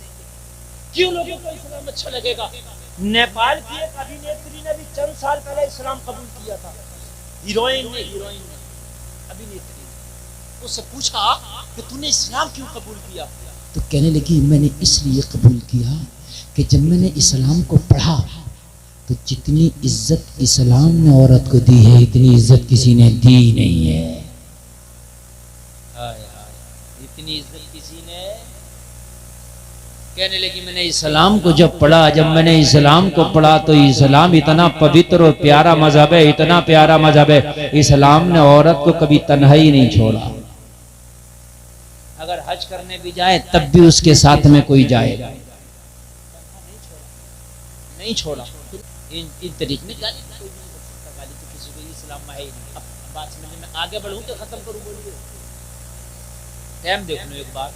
S1: क्यों लोगों को इस्लाम अच्छा लगेगा? नेपाल की एक अभिनेत्री ने भी चंद साल पहले इस्लाम कबूल किया था। हीरोइन ने अभिनेत्री, उससे पूछा कि तूने इस्लाम क्यों कबूल किया? तो कहने लगी मैंने इसलिए कबूल किया कि जब मैंने इस्लाम को पढ़ा तो जितनी इज्जत इस्लाम ने औरत को दी है इतनी इज्जत किसी ने दी नहीं है। इतनी इज्जत किसी ने। कहने लगी मैंने इस्लाम को जब पढ़ा, जब मैंने इस्लाम को पढ़ा तो इस्लाम इतना पवित्र और प्यारा मजहब है, इतना प्यारा मजहब है, इस्लाम ने औरत को कभी तन्हाई नहीं छोड़ा। अगर हज करने भी जाए तब भी उसके साथ में कोई जाएगा, नहीं छोड़ा। इन तरीके में गाली कोई नहीं कर सकता, गाली तो किसी को इस्लाम में है ही नहीं। अब बात समझने में आगे बढ़ूं तो खत्म करूं? बोलिए, टाइम देख लो एक बार।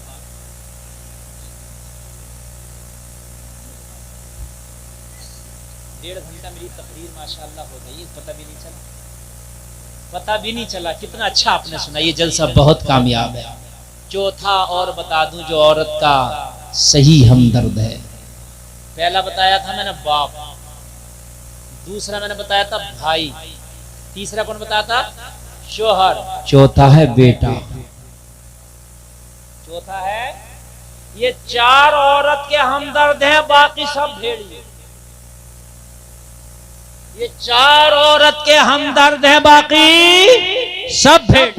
S1: डेढ़ घंटा मेरी तकरीर माशाअल्लाह हो गई, पता भी नहीं चला। कितना अच्छा आपने सुना, ये जलसा बहुत कामयाब है। चौथा और बता दूं जो औरत का सही हमदर्द है। पहला बताया था मैंने बाप, दूसरा मैंने बताया था भाई, तीसरा कौन बताया था? शोहर, चौथा है बेटा। चौथा है, ये चार औरत के हमदर्द हैं, बाकी सब भेड़िए। ये चार औरत के हमदर्द हैं, बाकी सब भेड़।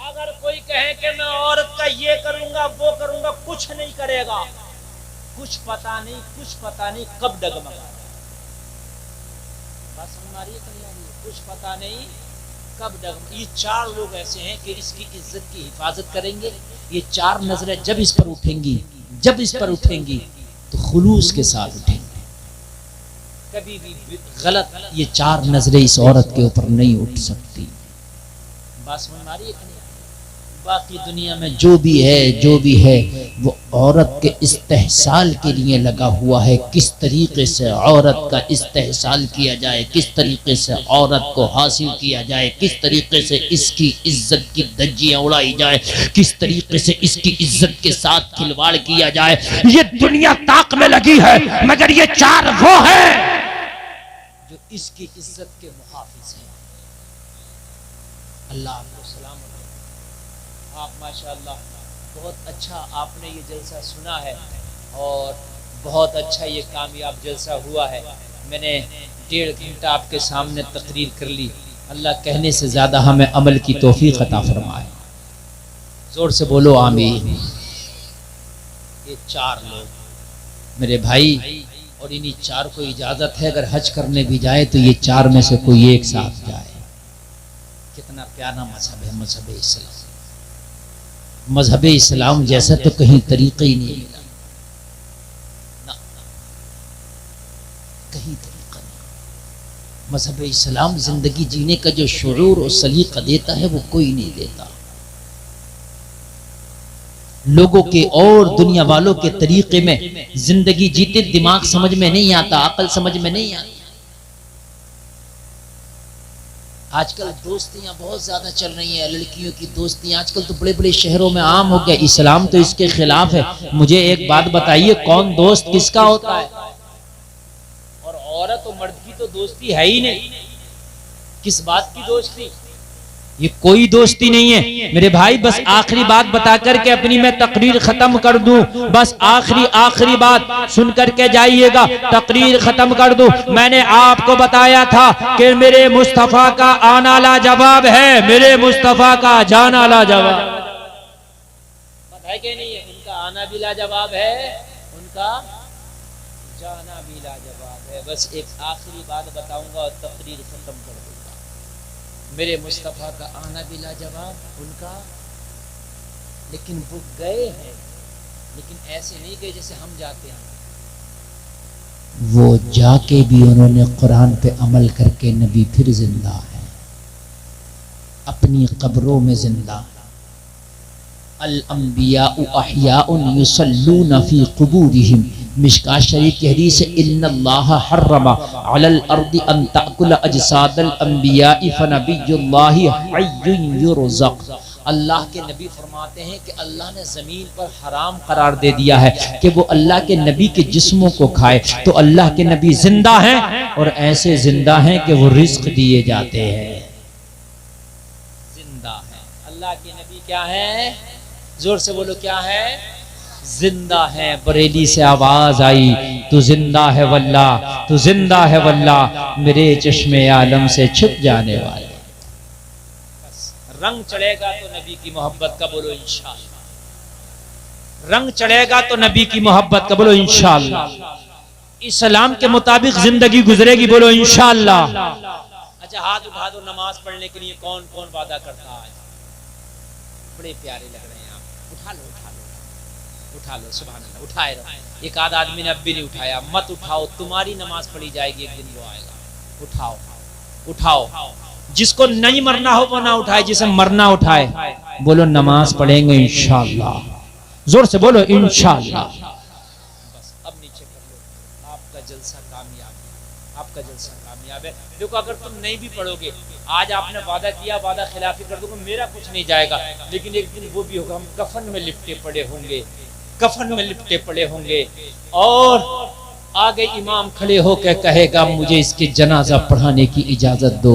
S1: अगर कोई कहे कि मैं औरत का ये करूंगा वो करूंगा, कुछ नहीं करेगा। कुछ पता नहीं कब डगमगा। बात समझ आ रही है? कुछ पता नहीं कब डगमगा। ये चार लोग ऐसे हैं कि इसकी इज्जत की हिफाजत करेंगे। ये चार नजरें जब इस पर उठेंगी तो खुलूस के साथ उठेंगी। कभी भी गलत ये चार नजरें इस औरत के ऊपर नहीं उठ सकती। बात समझ आ रही है? बाकी दुनिया में जो भी है वो औरत के इस्तेहसाल के लिए लगा हुआ है। किस तरीके से औरत का इस्तेहसाल किया जाए, किस तरीके से औरत को हासिल किया जाए, किस तरीके से इसकी इज्जत की धज्जियां उड़ाई जाए, किस तरीके से इसकी इज्जत के साथ खिलवाड़ किया जाए, ये दुनिया ताक में लगी है। मगर ये चार वो है जो इसकी इज्जत के मुहाफिज हैं। अल्लाह आपको सलाम। आप माशाअल्लाह बहुत अच्छा आपने ये जलसा सुना है और बहुत अच्छा ये कामयाब जलसा हुआ है। मैंने 1.5 घंटा आपके सामने तकरीर कर ली। अल्लाह कहने से ज़्यादा हमें अमल की तौफीक अता फरमाए। जोर से बोलो आमीन। ये चार लोग मेरे भाई, और इन्हीं चार को इजाज़त है अगर हज करने भी जाए तो ये चार में से कोई एक साथ जाए। कितना प्यारा मजहब है मजहब इस्लाम। मजहब इस्लाम जैसा तो कहीं तरीका ही नहीं मिला ना, कहीं तरीका नहीं। मजहब इस्लाम जिंदगी जीने का जो शुऊर और सलीका देता है वो कोई नहीं देता। लोगों के और दुनिया वालों के तरीके में जिंदगी जीते दिमाग समझ में नहीं आता, अकल समझ में नहीं आती। आजकल दोस्तियां बहुत ज्यादा चल रही हैं, लड़कियों की दोस्तियां आजकल तो बड़े बड़े शहरों में आम हो गया। इस्लाम तो इसके खिलाफ है। मुझे एक बात बताइए, कौन दोस्त किसका होता है? और औरत और मर्द की तो दोस्ती है ही नहीं। किस बात की दोस्ती? ये कोई दोस्ती नहीं है मेरे भाई। बस आखिरी बात बता करके अपनी मैं तकरीर खत्म कर दूं। बस आखिरी बात सुन करके जाइएगा, तकरीर खत्म कर दूं। मैंने आपको बताया था कि मेरे मुस्तफा का आना लाजवाब है, मेरे मुस्तफा का जाना लाजवाब। पता है कि नहीं है? उनका आना भी लाजवाब है, उनका जाना भी लाजवाब है। बस एक आखिरी बात बताऊंगा और तकरीर खत्म कर दूंगा। मेरे मुस्तफ़ा का आना भी लाजवाब, उनका, लेकिन वो गए हैं, लेकिन ऐसे नहीं गए जैसे हम जाते हैं। वो जाके भी उन्होंने कुरान पे अमल करके नबी फिर जिंदा है, अपनी कब्रों में जिंदा। अल अंबियाउ अहयाउन युसल्लूना फी कुबूरिहिम, मिशकात शरीफ की हदीस है, इन्नल्लाह हर्रमा अलल अर्दि अन ताकुल अजसादल अंबियाइ फनबियुल्लाहि हय्युन युरज़क़। अल्लाह के नबी फरमाते हैं कि अल्लाह ने ज़मीन पर हराम करार दे दिया है कि वो अल्लाह के नबी के जिस्मों को खाए। तो अल्लाह के नबी जिंदा हैं और ऐसे जिंदा हैं कि वो रिज़्क़ दिए जाते हैं, जिंदा हैं। अल्लाह के नबी क्या है? जोर से बोलो, क्या है? जिंदा है। बरेली से आवाज आई, तू जिंदा है वल्ला, तू जिंदा है वल्ला, मेरे चश्मे आलम से छुप जाने वाले। रंग चढ़ेगा तो नबी की मोहब्बत का, बोलो इंशाअल्लाह। रंग चढ़ेगा तो नबी की मोहब्बत का, बोलो इंशाअल्लाह। इस्लाम के मुताबिक जिंदगी गुजरेगी, बोलो इंशाअल्लाह। अच्छा, हाथ उठा दो नमाज पढ़ने के लिए। कौन कौन वादा करता है? बड़े प्यारे लग रहे हैं आप। उठा लो, उठा लो, उठा लो, सुभान अल्लाह। उठाए रहो। एक आध आदमी ने अब भी नहीं उठाया। मत उठाओ, तुम्हारी नमाज पढ़ी जाएगी, एक दिन वो आएगा। उठाओ, उठाओ। जिसको नहीं मरना हो वो ना उठाए, जिसे मरना उठाए। बोलो नमाज पढ़ेंगे इंशाअल्लाह। जोर से बोलो इंशाअल्लाह। बस अब नीचे कर लो। आपका जलसा कामयाब है, आपका जलसा कामयाब है। देखो, अगर तुम नहीं भी पढ़ोगे, आज आपने वादा किया, वादा खिलाफी कर दोगे, मेरा कुछ नहीं जाएगा, लेकिन एक दिन वो भी होगा, हम कफन में लिपटे पड़े होंगे, कफन में लिपटे पड़े होंगे, और आगे इमाम खड़े होकर कहेगा, मुझे इसके जनाजा पढ़ाने की इजाजत दो।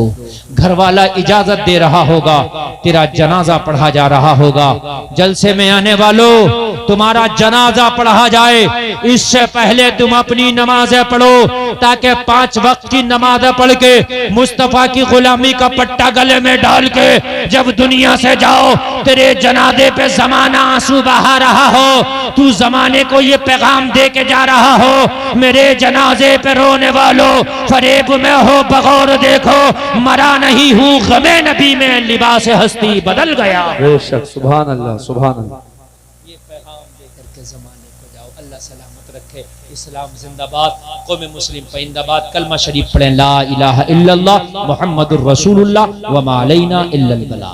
S1: घर वाला इजाजत दे रहा होगा, तेरा जनाजा पढ़ा जा रहा होगा। जलसे में आने वालों, तुम्हारा जनाजा पढ़ा जाए, इससे पहले तुम अपनी नमाजें पढ़ो, ताकि 5 वक्त की नमाजें पढ़ के मुस्तफा की गुलामी का पट्टा गले में डाल के जब दुनिया से जाओ, तेरे जनाजे पे जमाना आंसू बहा रहा हो, तू जमाने को ये पैगाम दे के जा रहा हो, मेरे जनाजे पे रोने वालों, फरेब में हो बगौर देखो, मरा नहीं हूँ, गमे नबी में लिबास हस्ती बदल गया।
S3: बेशक, सुभान अल्लाह, सुभान अल्लाह।
S1: ये पैगाम दे करके जमाने को जाओ। अल्लाह सलामत रखे। इस्लाम जिंदाबाद, कौम मुस्लिम परिंदाबाद। कलमा शरीफ पढ़ें, ला इलाहा इल्लल्लाह मुहम्मदुर रसूलुल्लाह व मा अलैना इल्लल बलाग।